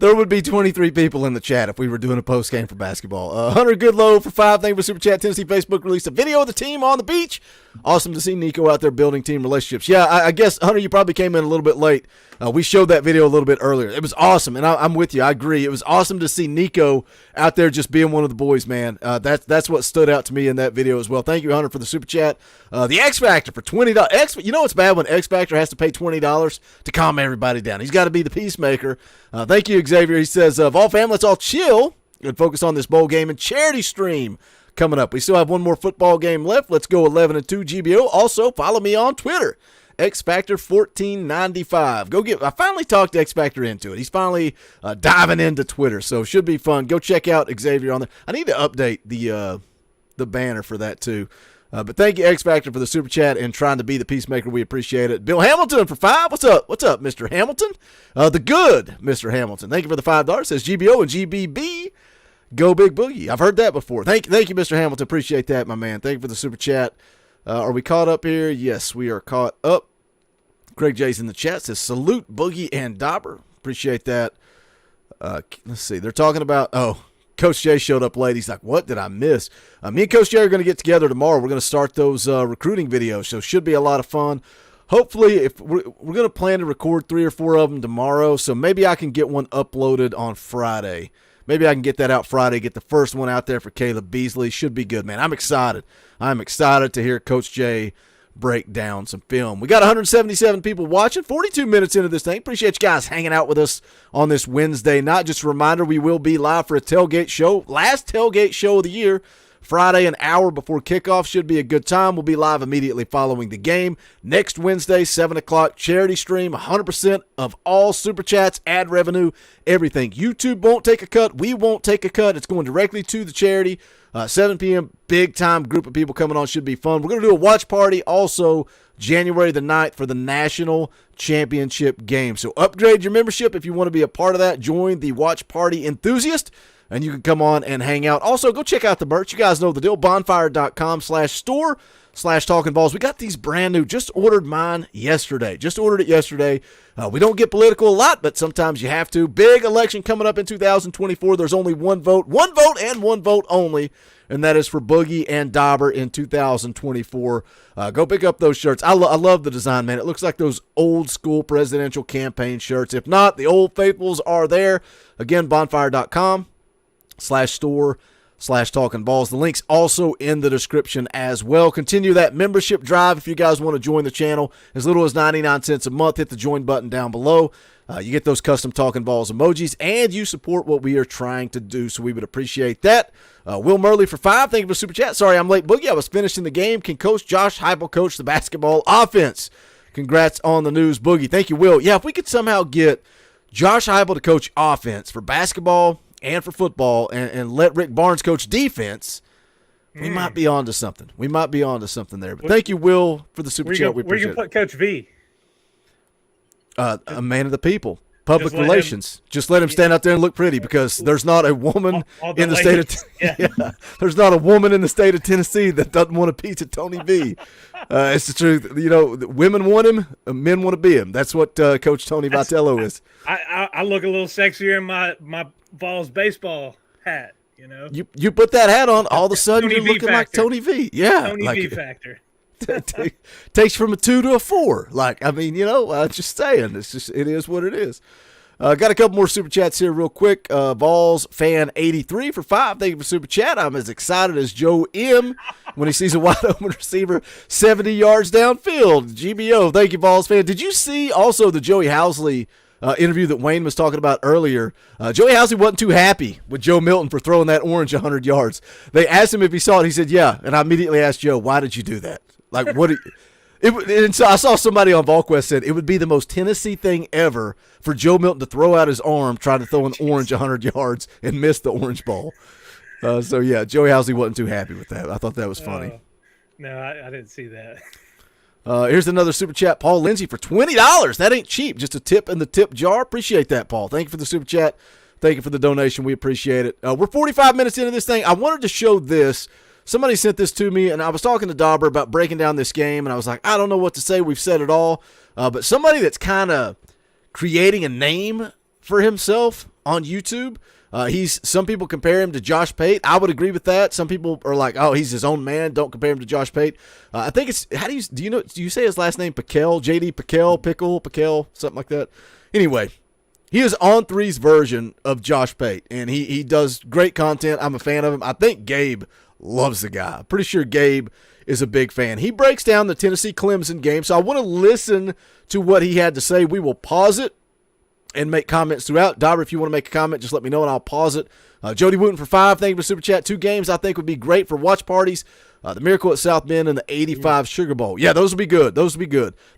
There would be 23 people in the chat if we were doing a post game for basketball. Hunter Goodlow for 5. Thank you for Super Chat. Tennessee Facebook released a video of the team on the beach. Awesome to see Nico out there building team relationships. Yeah, I guess, Hunter, you probably came in a little bit late. We showed that video a little bit earlier. It was awesome, and I'm with you. I agree. It was awesome to see Nico out there just being one of the boys, man. That's what stood out to me in that video as well. Thank you, Hunter, for the Super Chat. The X Factor for $20. You know what's bad when X Factor has to pay $20 to calm everybody down. He's got to be the peacemaker. Thank you, Xavier. He says, of all family, let's all chill and focus on this bowl game and charity stream coming up. We still have one more football game left. Let's go 11-2 GBO. Also, follow me on Twitter, XFactor1495. I finally talked X Factor into it. He's finally diving into Twitter, so should be fun. Go check out Xavier on there. I need to update the banner for that too. But thank you, X Factor, for the Super Chat and trying to be the peacemaker. We appreciate it. Bill Hamilton for 5. What's up? What's up, Mr. Hamilton? The good Mr. Hamilton. Thank you for the $5. Says GBO and GBB. Go Big Boogie. I've heard that before. Thank you, Mr. Hamilton. Appreciate that, my man. Thank you for the Super Chat. Are we caught up here? Yes, we are caught up. Craig J's in the chat says, salute Boogie and Dauber. Appreciate that. Let's see. They're talking about, Coach Jay showed up late. He's like, what did I miss? Me and Coach Jay are going to get together tomorrow. We're going to start those recruiting videos, so it should be a lot of fun. Hopefully, if we're going to plan to record 3 or 4 of them tomorrow, so maybe I can get one uploaded on Friday. Maybe I can get that out Friday, get the first one out there for Caleb Beasley. Should be good, man. I'm excited. I'm excited to hear Coach Jay break down some film. We got 177 people watching, 42 minutes into this thing. Appreciate you guys hanging out with us on this Wednesday night. Just a reminder, we will be live for a tailgate show. Last tailgate show of the year. Friday, an hour before kickoff. Should be a good time. We'll be live immediately following the game. Next Wednesday, 7 o'clock, charity stream. 100% of all Super Chats, ad revenue, everything. YouTube won't take a cut. We won't take a cut. It's going directly to the charity. 7 p.m., big time group of people coming on. Should be fun. We're going to do a watch party also January the 9th for the National Championship game. So upgrade your membership if you want to be a part of that. Join the watch party enthusiast, and you can come on and hang out. Also, go check out the merch. You guys know the deal. Bonfire.com/store/Talkin VAWLS. We got these brand new. Just ordered mine yesterday. Just ordered it yesterday. We don't get political a lot, but sometimes you have to. Big election coming up in 2024. There's only one vote and one vote only, and that is for Boogie and Dauber in 2024. Go pick up those shirts. I love the design, man. It looks like those old school presidential campaign shirts. If not, the old faithfuls are there. Again, bonfire.com/store/Talkin VAWLS. The link's also in the description as well. Continue that membership drive if you guys want to join the channel. As little as 99 cents a month. Hit the join button down below. You get those custom Talkin VAWLS emojis, and you support what we are trying to do, so we would appreciate that. Will Murley for 5. Thank you for Super Chat. Sorry I'm late, Boogie. I was finishing the game. Can Coach Josh Heupel coach the basketball offense? Congrats on the news, Boogie. Thank you, Will. Yeah, if we could somehow get Josh Heupel to coach offense for basketball and for football, and let Rick Barnes coach defense, we might be on to something. We might be on to something there. But thank you, Will, for the Super Chat. We appreciate it. Where you put Coach V? A man of the people. Public relations. Just let him stand out there and look pretty, because there's not a woman in the state of there's not a woman in the state of Tennessee that doesn't want a piece of Tony V. It's the truth. You know, women want him, men want to be him. That's what Coach Tony Vitello is. I look a little sexier in my Vols baseball hat. You know, you put that hat on, all of a sudden you're looking like Tony V. Yeah, Tony V factor. Takes from a 2 to a 4. Like, I mean, you know, just saying. It is what it is. Got a couple more Super Chats here real quick. Vols fan 83 for 5. Thank you for Super Chat. I'm as excited as Joe M when he sees a wide open receiver 70 yards downfield. GBO. Thank you, Vols fan. Did you see also the Joey Housley interview that Wayne was talking about earlier, Joey Housley wasn't too happy with Joe Milton for throwing that orange 100 yards. They asked him if he saw it. He said, yeah. And I immediately asked Joe, why did you do that? Like, what? And so I saw somebody on VolQuest said it would be the most Tennessee thing ever for Joe Milton to throw out his arm trying to throw an orange 100 yards and miss the orange ball. So, yeah, Joey Housley wasn't too happy with that. I thought that was funny. No, I didn't see that. Here's another super chat, Paul Lindsay, for $20. That ain't cheap. Just a tip in the tip jar. Appreciate that, Paul. Thank you for the super chat. Thank you for the donation. We appreciate it. We're 45 minutes into this thing. I wanted to show this. Somebody sent this to me, and I was talking to Dauber about breaking down this game, and I was like, I don't know what to say. We've said it all. But somebody that's kind of creating a name for himself on YouTube, some people compare him to Josh Pate. I would agree with that. Some people are like, oh, he's his own man. Don't compare him to Josh Pate. I think it's, do you say his last name PicKell? JD PicKell, something like that. Anyway, he is On3's version of Josh Pate, and he does great content. I'm a fan of him. I think Gabe loves the guy. I'm pretty sure Gabe is a big fan. He breaks down the Tennessee Clemson game, so I want to listen to what he had to say. We will pause it and make comments throughout. Dauber, if you want to make a comment, just let me know, and I'll pause it. Jody Wooten for 5. Thank you for Super Chat. 2 games I think would be great for watch parties. The Miracle at South Bend and the 85 Sugar Bowl. Yeah, those would be good.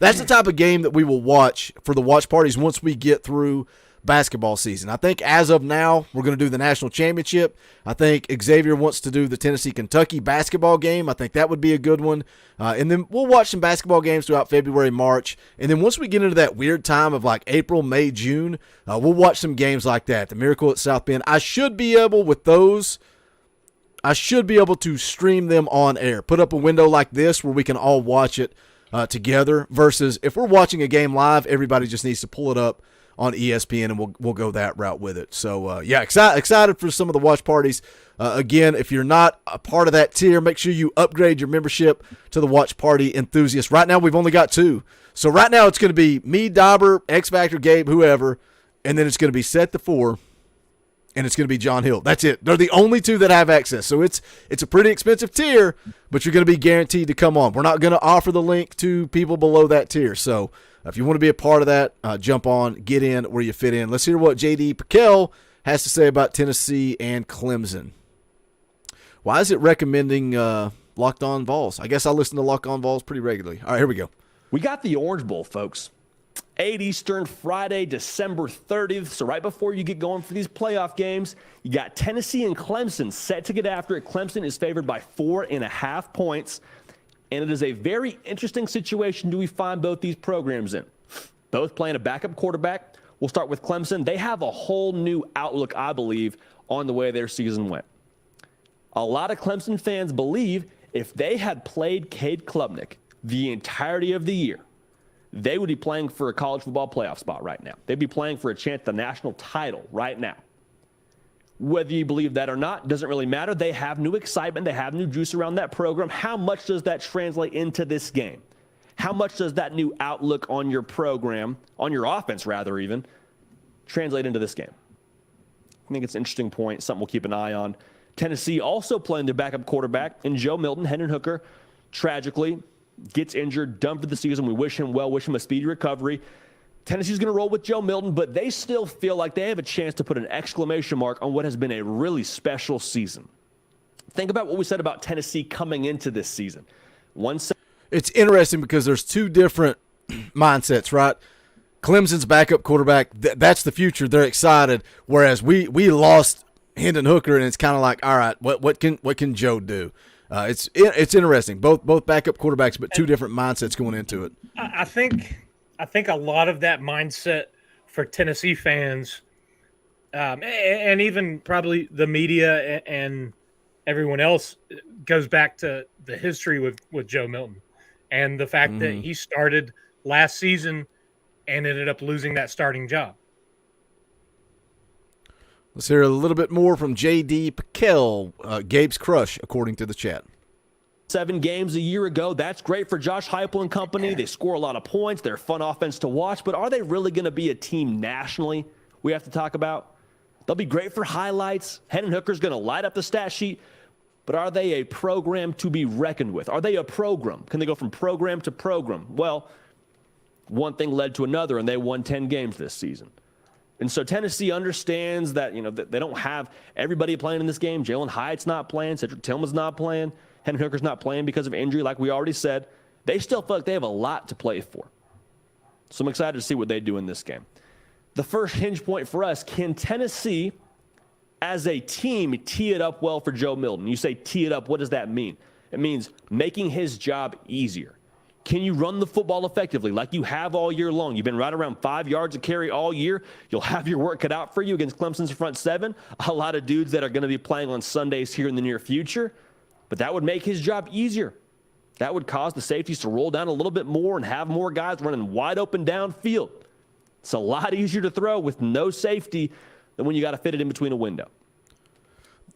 That's the type of game that we will watch for the watch parties once we get through basketball season. I think as of now, we're going to do the national championship. I think Xavier wants to do the Tennessee-Kentucky basketball game. I think that would be a good one. And then we'll watch some basketball games throughout February, March. And then once we get into that weird time of like April, May, June, we'll watch some games like that. The Miracle at South Bend. I should be able to stream them on air. Put up a window like this where we can all watch it together versus if we're watching a game live, everybody just needs to pull it up on ESPN, and we'll go that route with it. So, yeah, excited for some of the watch parties. Again, if you're not a part of that tier, make sure you upgrade your membership to the Watch Party Enthusiast. Right now, we've only got 2. So right now, it's going to be me, Dauber, X Factor, Gabe, whoever, and then it's going to be Set the 4, and it's going to be John Hill. That's it. They're the only 2 that have access. So it's a pretty expensive tier, but you're going to be guaranteed to come on. We're not going to offer the link to people below that tier. So if you want to be a part of that, jump on, get in where you fit in. Let's hear what J.D. PicKell has to say about Tennessee and Clemson. Why is it recommending Locked On Vols? I guess I listen to Locked On Vols pretty regularly. All right, here we go. We got the Orange Bowl, folks. 8 Eastern, Friday, December 30th. So right before you get going for these playoff games, you got Tennessee and Clemson set to get after it. Clemson is favored by 4.5 points. And it is a very interesting situation do we find both these programs in. Both playing a backup quarterback. We'll start with Clemson. They have a whole new outlook, I believe, on the way their season went. A lot of Clemson fans believe if they had played Cade Klubnik the entirety of the year, they would be playing for a college football playoff spot right now. They'd be playing for a chance at the national title right now. Whether you believe that or not, doesn't really matter. They have new excitement. They have new juice around that program. How much does that translate into this game? How much does that new outlook on your program, on your offense rather even, translate into this game? I think it's an interesting point, something we'll keep an eye on. Tennessee also playing their backup quarterback in Joe Milton. Hendon Hooker, tragically, gets injured, done for the season. We wish him well, wish him a speedy recovery. Tennessee's going to roll with Joe Milton, but they still feel like they have a chance to put an exclamation mark on what has been a really special season. Think about what we said about Tennessee coming into this season. It's interesting because there's 2 different mindsets, right? Clemson's backup quarterback, that's the future. They're excited, whereas we lost Hendon Hooker, and it's kind of like, all right, what can Joe do? It's interesting. Both backup quarterbacks, but 2 different mindsets going into it. I think a lot of that mindset for Tennessee fans, and even probably the media and everyone else, goes back to the history with Joe Milton and the fact that he started last season and ended up losing that starting job. Let's hear a little bit more from J.D. PicKell, Gabe's crush, according to the chat. 7 games a year ago. That's great for Josh Heupel and company. They score a lot of points. They're a fun offense to watch. But are they really going to be a team nationally we have to talk about? They'll be great for highlights. Hendon Hooker's going to light up the stat sheet. But are they a program to be reckoned with? Are they a program? Can they go from program to program? Well, one thing led to another, and they won 10 games this season. And so Tennessee understands that, that they don't have everybody playing in this game. Jalen Hyatt's not playing. Cedric Tillman's not playing. Hendon Hooker's not playing because of injury, like we already said. They still feel like they have a lot to play for. So I'm excited to see what they do in this game. The first hinge point for us, can Tennessee, as a team, tee it up well for Joe Milton? You say tee it up, what does that mean? It means making his job easier. Can you run the football effectively like you have all year long? You've been right around 5 yards a carry all year. You'll have your work cut out for you against Clemson's front seven. A lot of dudes that are going to be playing on Sundays here in the near future. But that would make his job easier. That would cause the safeties to roll down a little bit more and have more guys running wide open downfield. It's a lot easier to throw with no safety than when you got to fit it in between a window.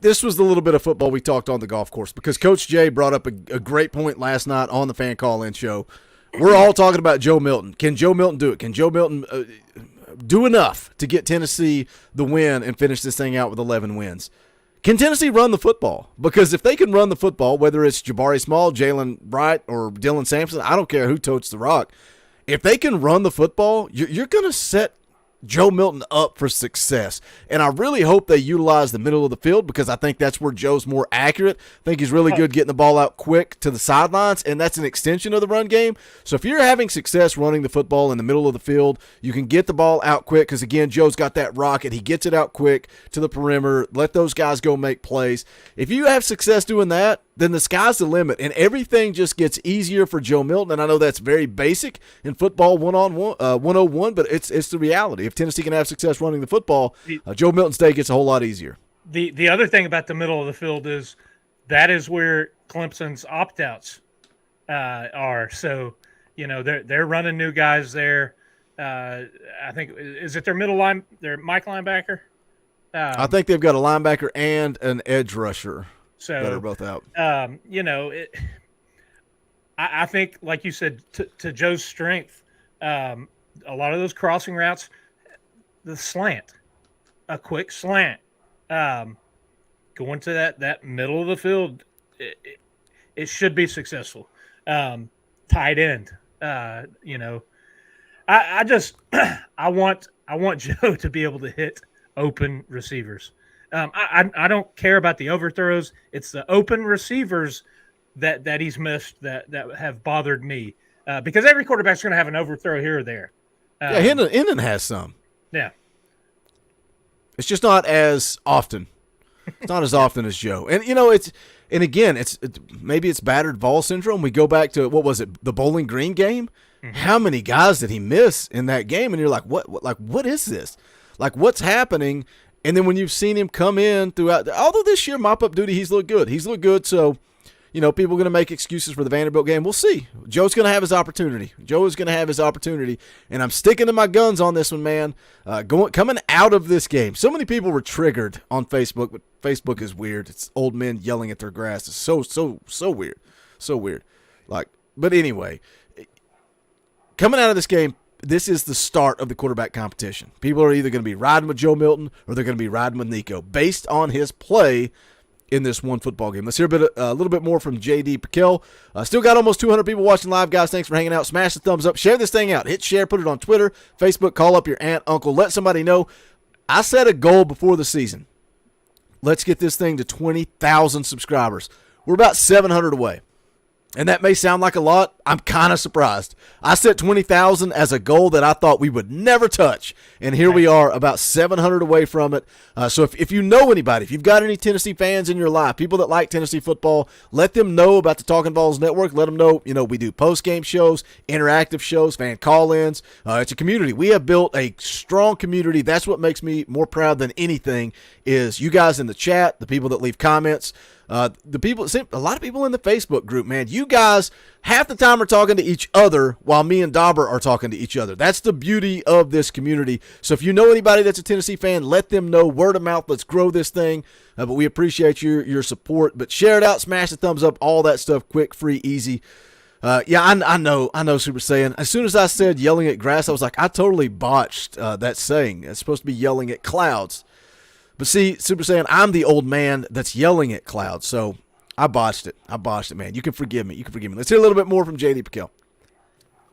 This was the little bit of football we talked on the golf course because Coach Jay brought up a great point last night on the Fan Call-In show. We're all talking about Joe Milton. Can Joe Milton do it? Can Joe Milton do enough to get Tennessee the win and finish this thing out with 11 wins? Can Tennessee run the football? Because if they can run the football, whether it's Jabari Small, Jalen Bright, or Dylan Sampson, I don't care who totes the rock. If they can run the football, you're going to set Joe Milton up for success. And I really hope they utilize the middle of the field because I think that's where Joe's more accurate. I think he's really good getting the ball out quick to the sidelines, and that's an extension of the run game. So if you're having success running the football in the middle of the field, you can get the ball out quick because, again, Joe's got that rocket. He gets it out quick to the perimeter. Let those guys go make plays. If you have success doing that, then the sky's the limit, and everything just gets easier for Joe Milton. And I know that's very basic in football 101, but it's the reality. If Tennessee can have success running the football, Joe Milton's day gets a whole lot easier. The other thing about the middle of the field is that is where Clemson's opt-outs are. So, they're running new guys there. I think, is it their middle line, their Mike linebacker? I think they've got a linebacker and an edge rusher. So that are both out. I think, like you said, to Joe's strength, a lot of those crossing routes, the slant, a quick slant, going to that middle of the field, it should be successful. Tight end, I want Joe to be able to hit open receivers. I don't care about the overthrows. It's the open receivers that he's missed that have bothered me because every quarterback's going to have an overthrow here or there. Yeah, Hendon has some. Yeah. It's just not as often. It's not as often as Joe. And, maybe it's battered Vol syndrome. We go back to, what was it, the Bowling Green game? Mm-hmm. How many guys did he miss in that game? And you're like, what is this? Like, what's happening? And then when you've seen him come in throughout, although this year mop-up duty, he's looked good. He's looked good, so, people are going to make excuses for the Vanderbilt game. We'll see. Joe's going to have his opportunity. Joe is going to have his opportunity, and I'm sticking to my guns on this one, man. Coming out of this game, so many people were triggered on Facebook, but Facebook is weird. It's old men yelling at their grass. It's so weird. So weird. But anyway, coming out of this game, this is the start of the quarterback competition. People are either going to be riding with Joe Milton or they're going to be riding with Nico based on his play in this one football game. Let's hear a little bit more from J.D. PicKell. Still got almost 200 people watching live, guys. Thanks for hanging out. Smash the thumbs up. Share this thing out. Hit share. Put it on Twitter, Facebook. Call up your aunt, uncle. Let somebody know. I set a goal before the season. Let's get this thing to 20,000 subscribers. We're about 700 away. And that may sound like a lot. I'm kind of surprised. I set 20,000 as a goal that I thought we would never touch. And here we are about 700 away from it. So if you know anybody, if you've got any Tennessee fans in your life, people that like Tennessee football, let them know about the Talkin VAWLS Network. Let them know, we do post-game shows, interactive shows, fan call-ins. It's a community. We have built a strong community. That's what makes me more proud than anything is you guys in the chat, the people that leave comments. A lot of people in the Facebook group, man, you guys half the time are talking to each other while me and Dauber are talking to each other. That's the beauty of this community. So if you know anybody that's a Tennessee fan, let them know. Word of mouth. Let's grow this thing. But we appreciate your support. But share it out, smash the thumbs up, all that stuff, quick, free, easy. I know, Super Saiyan. As soon as I said yelling at grass, I was like, I totally botched that saying. It's supposed to be yelling at clouds. But see, Super Saiyan, I'm the old man that's yelling at clouds, so I botched it. Man. You can forgive me. Let's hear a little bit more from J.D. PicKell.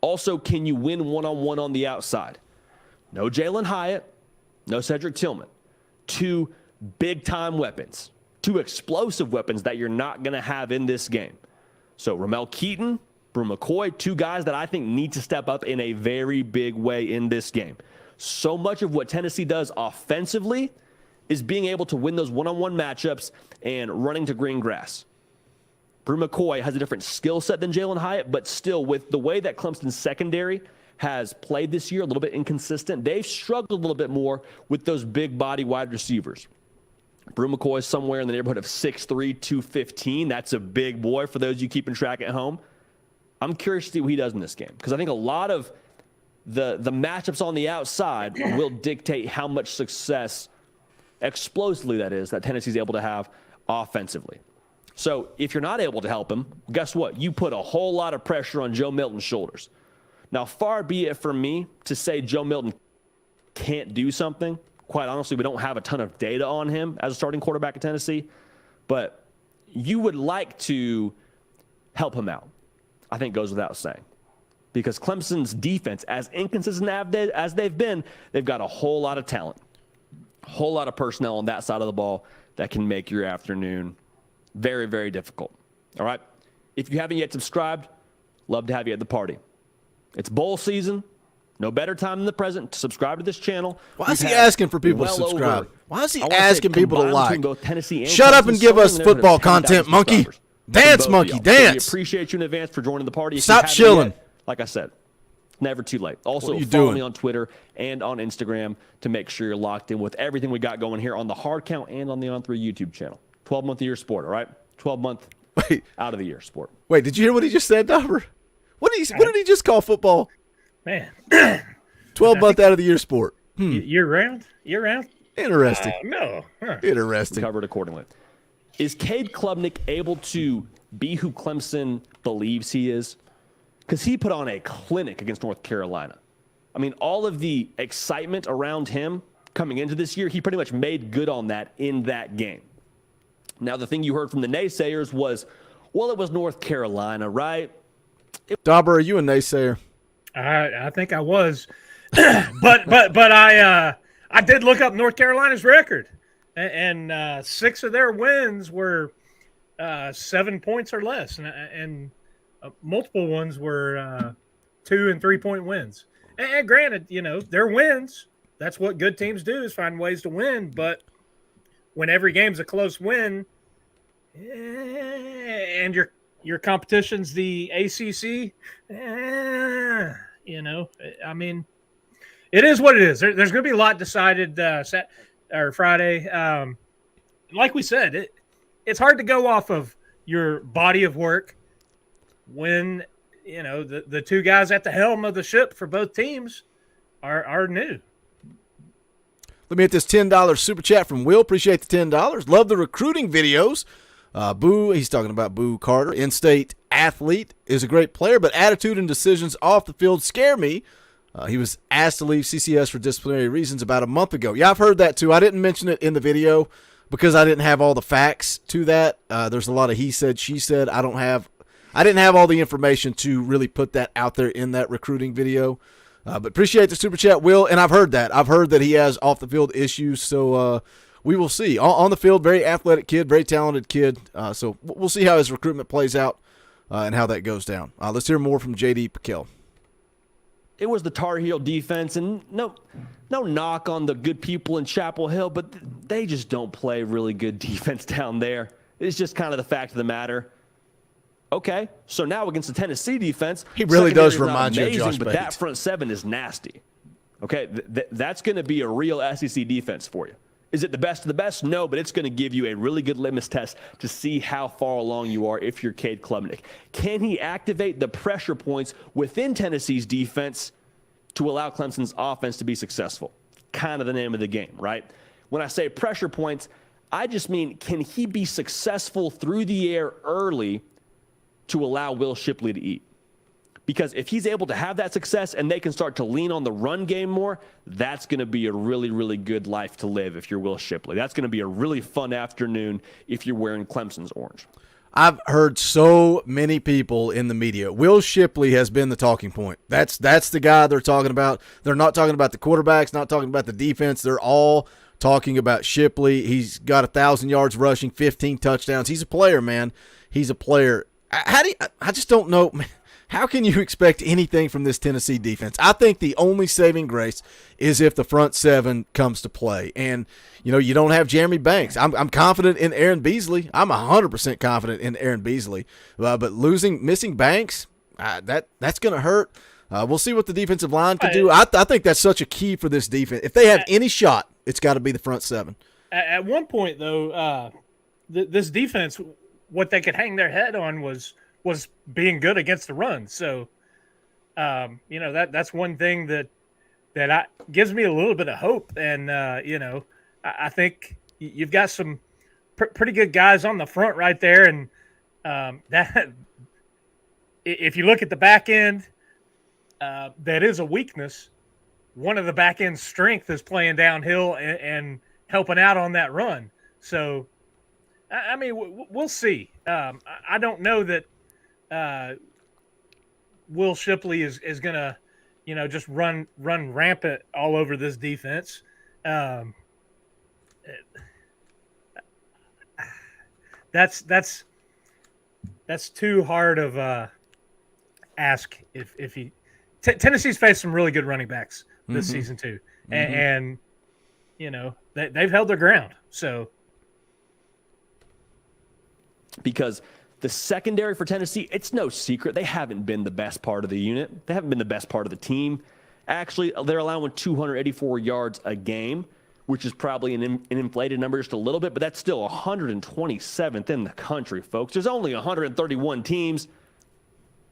Also, can you win one-on-one on the outside? No Jalen Hyatt, no Cedric Tillman. 2 big-time weapons, 2 explosive weapons that you're not going to have in this game. So Ramel Keaton, Brew McCoy, 2 guys that I think need to step up in a very big way in this game. So much of what Tennessee does offensively is being able to win those one-on-one matchups and running to green grass. Brew McCoy has a different skill set than Jalen Hyatt, but still, with the way that Clemson's secondary has played this year, a little bit inconsistent, they've struggled a little bit more with those big body wide receivers. Brew McCoy is somewhere in the neighborhood of 6'3", 215. That's a big boy for those of you keeping track at home. I'm curious to see what he does in this game, because I think a lot of the matchups on the outside will dictate how much success, explosively that is, that Tennessee's able to have offensively. So if you're not able to help him, guess what? You put a whole lot of pressure on Joe Milton's shoulders. Now, far be it from me to say Joe Milton can't do something. Quite honestly, we don't have a ton of data on him as a starting quarterback at Tennessee, but you would like to help him out, I think goes without saying. Because Clemson's defense, as inconsistent as they've been, they've got a whole lot of talent, a whole lot of personnel on that side of the ball that can make your afternoon very, very difficult. All right? If you haven't yet subscribed, love to have you at the party. It's bowl season. No better time than the present to subscribe to this channel. Why is he asking for people to subscribe? Why is he asking people to like? Shut up and give us football content, monkey. Dance, monkey, dance. We appreciate you in advance for joining the party. Stop chilling. Like I said, never too late. Also, follow me on Twitter and on Instagram to make sure you're locked in with everything we got going here on the Hard Count and on the On3 YouTube channel. 12-month a year sport, all right? 12-month out of the year sport. Wait, did you hear what he just said, Dauber? What did he just call football? Man. 12-month out of the year sport. Year round? Year round? Interesting. No. Huh. Interesting. Covered accordingly. Is Cade Klubnik able to be who Clemson believes he is? Because he put on a clinic against North Carolina. I mean, all of the excitement around him coming into this year, he pretty much made good on that in that game. Now, the thing you heard from the naysayers was, well, it was North Carolina, right? Dauber, are you a naysayer? I think I was, but I did look up North Carolina's record, and 6 of their wins were 7 points or less, and multiple ones were 2 and 3 point wins. And granted, they're wins. That's what good teams do, is find ways to win. But when every game's a close win, and your competition's the ACC, I mean, it is what it is. There's going to be a lot decided Friday. Like we said, it's hard to go off of your body of work when the 2 guys at the helm of the ship for both teams are new. Let me hit this $10 super chat from Will. Appreciate the $10. Love the recruiting videos. Boo, he's talking about Boo Carter. In-state athlete, is a great player, but attitude and decisions off the field scare me. He was asked to leave CCS for disciplinary reasons about a month ago. Yeah, I've heard that too. I didn't mention it in the video because I didn't have all the facts to that. There's a lot of he said, she said. I didn't have all the information to really put that out there in that recruiting video. But appreciate the super chat, Will, and I've heard that. I've heard that he has off-the-field issues, so we will see. On the field, very athletic kid, very talented kid, so we'll see how his recruitment plays out and how that goes down. Let's hear more from J.D. PicKell. It was the Tar Heel defense, and no knock on the good people in Chapel Hill, but they just don't play really good defense down there. It's just kind of the fact of the matter. Okay, so now against the Tennessee defense, he really does remind you of Josh but Bates. That front 7 is nasty. Okay, that's going to be a real SEC defense for you. Is it the best of the best? No, but it's going to give you a really good litmus test to see how far along you are if you're Cade Klubnik. Can he activate the pressure points within Tennessee's defense to allow Clemson's offense to be successful? Kind of the name of the game, right? When I say pressure points, I just mean, can he be successful through the air early to allow Will Shipley to eat? Because if he's able to have that success and they can start to lean on the run game more, that's going to be a really, really good life to live if you're Will Shipley. That's going to be a really fun afternoon if you're wearing Clemson's orange. I've heard so many people in the media. Will Shipley has been the talking point. That's the guy they're talking about. They're not talking about the quarterbacks, not talking about the defense. They're all talking about Shipley. He's got 1,000 yards rushing, 15 touchdowns. He's a player, man. He's a player. I just don't know. How can you expect anything from this Tennessee defense? I think the only saving grace is if the front seven comes to play. And, you don't have Jeremy Banks. I'm confident in Aaron Beasley. I'm 100% confident in Aaron Beasley. But missing Banks, that's going to hurt. We'll see what the defensive line can do. I think that's such a key for this defense. If they have any shot, it's got to be the front seven. At one point, though, this defense, what they could hang their head on was being good against the run. So, that's one thing that gives me a little bit of hope. And, I think you've got some pretty good guys on the front right there. And that if you look at the back end, that is a weakness. One of the back end strength is playing downhill and helping out on that run. So, I mean, we'll see. I don't know that Will Shipley is going to, just run rampant all over this defense. That's too hard of ask. If he Tennessee's faced some really good running backs this season too, and they've held their ground. So because the secondary for Tennessee, it's no secret they haven't been the best part of the unit. They haven't been the best part of the team. Actually, they're allowing 284 yards a game, which is probably an inflated number just a little bit, but that's still 127th in the country, folks. There's only 131 teams.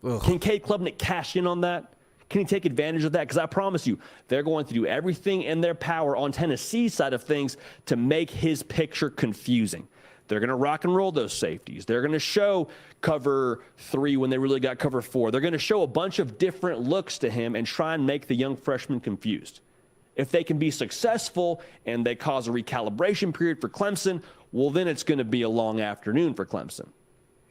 Ugh. Can Cade Klubnik cash in on that? Can he take advantage of that? Because I promise you, they're going to do everything in their power on Tennessee's side of things to make his picture confusing. They're going to rock and roll those safeties. They're going to show cover 3 when they really got cover 4. They're going to show a bunch of different looks to him and try and make the young freshman confused. If they can be successful and they cause a recalibration period for Clemson, well, then it's going to be a long afternoon for Clemson.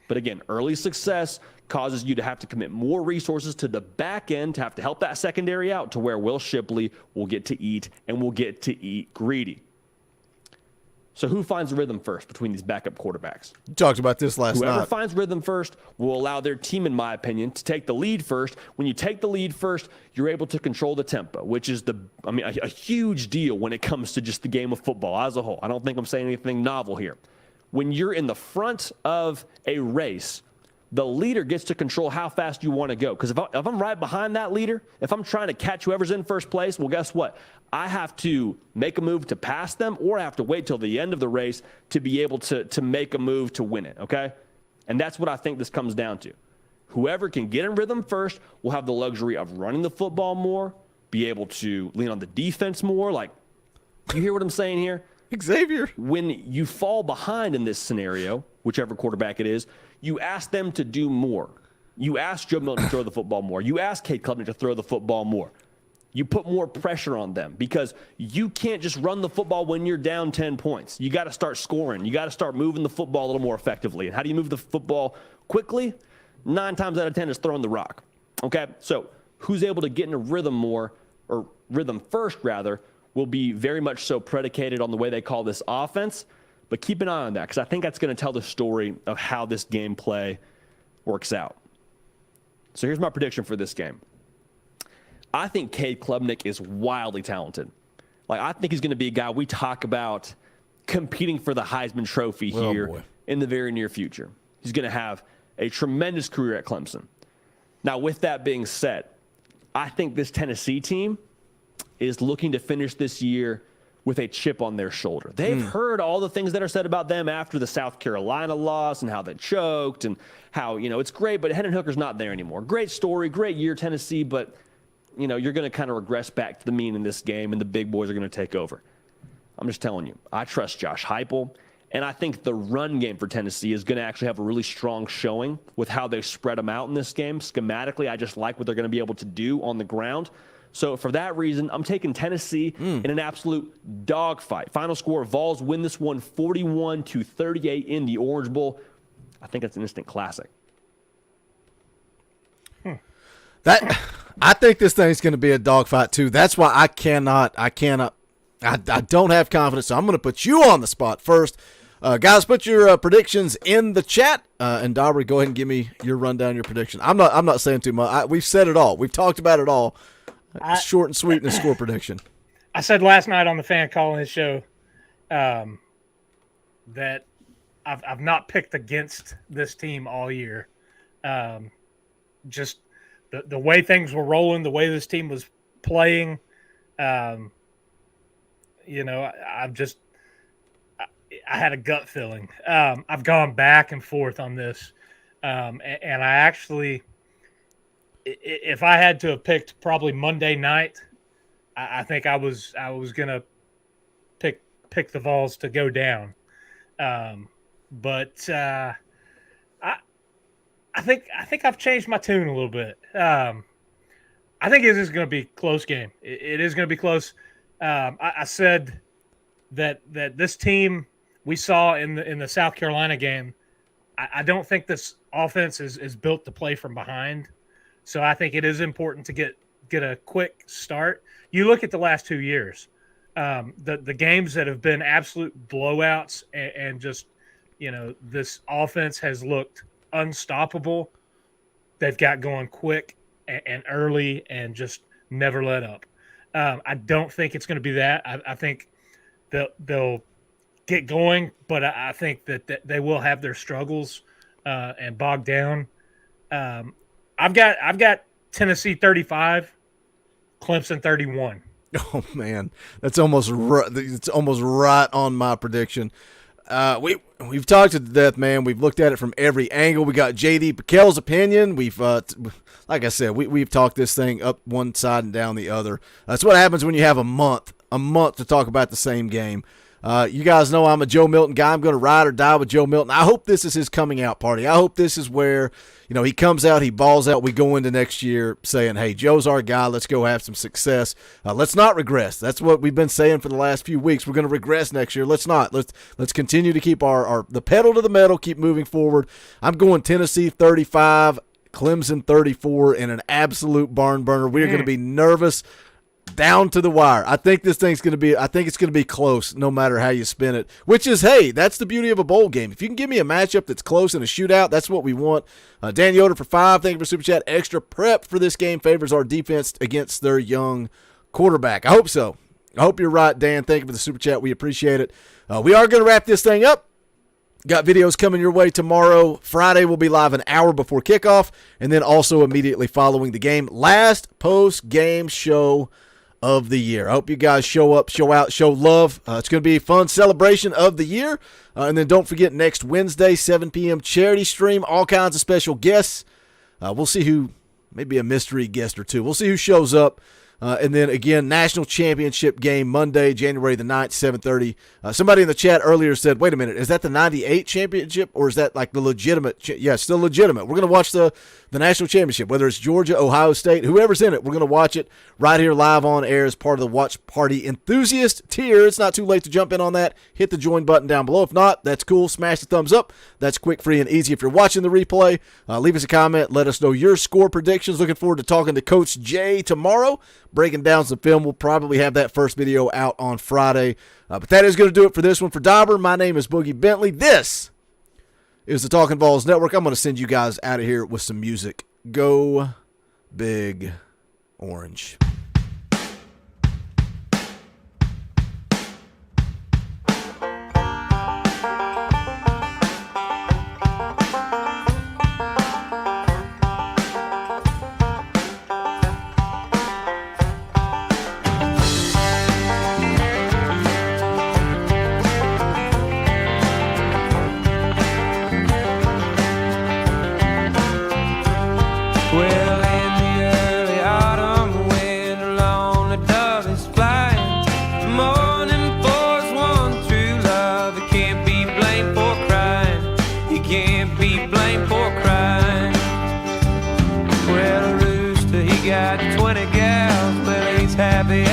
But again, early success causes you to have to commit more resources to the back end to have to help that secondary out to where Will Shipley will get to eat and will get to eat greedy. So who finds the rhythm first between these backup quarterbacks? You talked about this last night. Whoever finds rhythm first will allow their team, in my opinion, to take the lead first. When you take the lead first, you're able to control the tempo, which is a huge deal when it comes to just the game of football as a whole. I don't think I'm saying anything novel here. When you're in the front of a race, the leader gets to control how fast you want to go. Because if I'm right behind that leader, if I'm trying to catch whoever's in first place, well, guess what? I have to make a move to pass them, or I have to wait till the end of the race to be able to make a move to win it, okay? And that's what I think this comes down to. Whoever can get in rhythm first will have the luxury of running the football more, be able to lean on the defense more. Like, you hear what I'm saying here? Xavier. When you fall behind in this scenario, whichever quarterback it is, you ask them to do more. You ask Joe Milton to throw the football more. You ask Cade Klubnik to throw the football more. You put more pressure on them because you can't just run the football when you're down 10 points. You got to start scoring. You got to start moving the football a little more effectively. And how do you move the football quickly? 9 times out of 10 is throwing the rock. Okay, so who's able to get in a rhythm more, or rhythm first rather, will be very much so predicated on the way they call this offense. But keep an eye on that because I think that's going to tell the story of how this gameplay works out. So here's my prediction for this game. I think Cade Klubnik is wildly talented. Like, I think he's going to be a guy we talk about competing for the Heisman Trophy here in the very near future. He's going to have a tremendous career at Clemson. Now, with that being said, I think this Tennessee team is looking to finish this year with a chip on their shoulder. They've heard all the things that are said about them after the South Carolina loss and how they choked and how, it's great, but Hendon Hooker's not there anymore. Great story, great year, Tennessee, but you're going to kind of regress back to the mean in this game, and the big boys are going to take over. I'm just telling you, I trust Josh Heupel, and I think the run game for Tennessee is going to actually have a really strong showing with how they spread them out in this game. Schematically, I just like what they're going to be able to do on the ground. So for that reason, I'm taking Tennessee in an absolute dogfight. Final score, Vols win this one 41-38 in the Orange Bowl. I think it's an instant classic. I think this thing's going to be a dogfight too. That's why I don't have confidence. So I'm going to put you on the spot first. Guys, put your predictions in the chat. And Dauber, go ahead and give me your rundown, your prediction. I'm not saying too much. We've said it all. We've talked about it all. Short and sweet in the score prediction. I said last night on the fan call-in show that I've not picked against this team all year. Just the way things were rolling, the way this team was playing. I had a gut feeling. I've gone back and forth on this, and I actually, if I had to have picked probably Monday night, I think I was gonna pick the Vols to go down, but I think I've changed my tune a little bit. I think it is going to be a close game. It is going to be close. I said that this team we saw in the South Carolina game, I don't think this offense is built to play from behind. So I think it is important to get a quick start. You look at the last 2 years, the games that have been absolute blowouts and just, this offense has looked unstoppable. They've got going quick and early and just never let up. I don't think it's going to be that. I think they'll get going, but I think that they will have their struggles and bog down. I've got Tennessee 35, Clemson 31. Oh man, it's almost right on my prediction. We've talked it to death, man. We've looked at it from every angle. We got JD PicKell's opinion. We've, like I said, we've talked this thing up one side and down the other. That's what happens when you have a month to talk about the same game. You guys know I'm a Joe Milton guy. I'm going to ride or die with Joe Milton. I hope this is his coming out party. I hope this is where, he comes out, he balls out. We go into next year saying, hey, Joe's our guy. Let's go have some success. Let's not regress. That's what we've been saying for the last few weeks. We're going to regress next year. Let's not. Let's continue to keep the pedal to the metal, keep moving forward. I'm going Tennessee 35, Clemson 34 in an absolute barn burner. We're going to be nervous down to the wire. I think it's going to be close no matter how you spin it, which is, hey, that's the beauty of a bowl game. If you can give me a matchup that's close in a shootout, that's what we want. Dan Yoder for 5, thank you for Super Chat. Extra prep for this game favors our defense against their young quarterback. I hope so. I hope you're right, Dan. Thank you for the Super Chat. We appreciate it. We are going to wrap this thing up. Got videos coming your way tomorrow. Friday will be live an hour before kickoff, and then also immediately following the game. Last post-game show of the year. I hope you guys show up, show out, show love. It's going to be a fun celebration of the year. And then don't forget next Wednesday, 7 p.m. charity stream, all kinds of special guests. We'll see who, maybe a mystery guest or two. We'll see who shows up. And then, again, national championship game Monday, January the 9th, 7:30. Somebody in the chat earlier said, wait a minute, is that the 98 championship or is that like the legitimate? Yeah, still legitimate. We're going to watch the national championship, whether it's Georgia, Ohio State, whoever's in it. We're going to watch it right here live on air as part of the Watch Party enthusiast tier. It's not too late to jump in on that. Hit the join button down below. If not, that's cool. Smash the thumbs up. That's quick, free, and easy. If you're watching the replay, leave us a comment. Let us know your score predictions. Looking forward to talking to Coach Jay tomorrow, breaking down some film. We'll probably have that first video out on Friday. But that is going to do it for this one. For Dauber, my name is Boogie Bentley. This is the Talkin VAWLS Network. I'm going to send you guys out of here with some music. Go Big Orange. Well, in the early autumn, when a lonely dove is flying, morning pours one true love. It can't be blamed for crying. You can't be blamed for crying. Well, a rooster, he got 20 gals. Well, he's happy.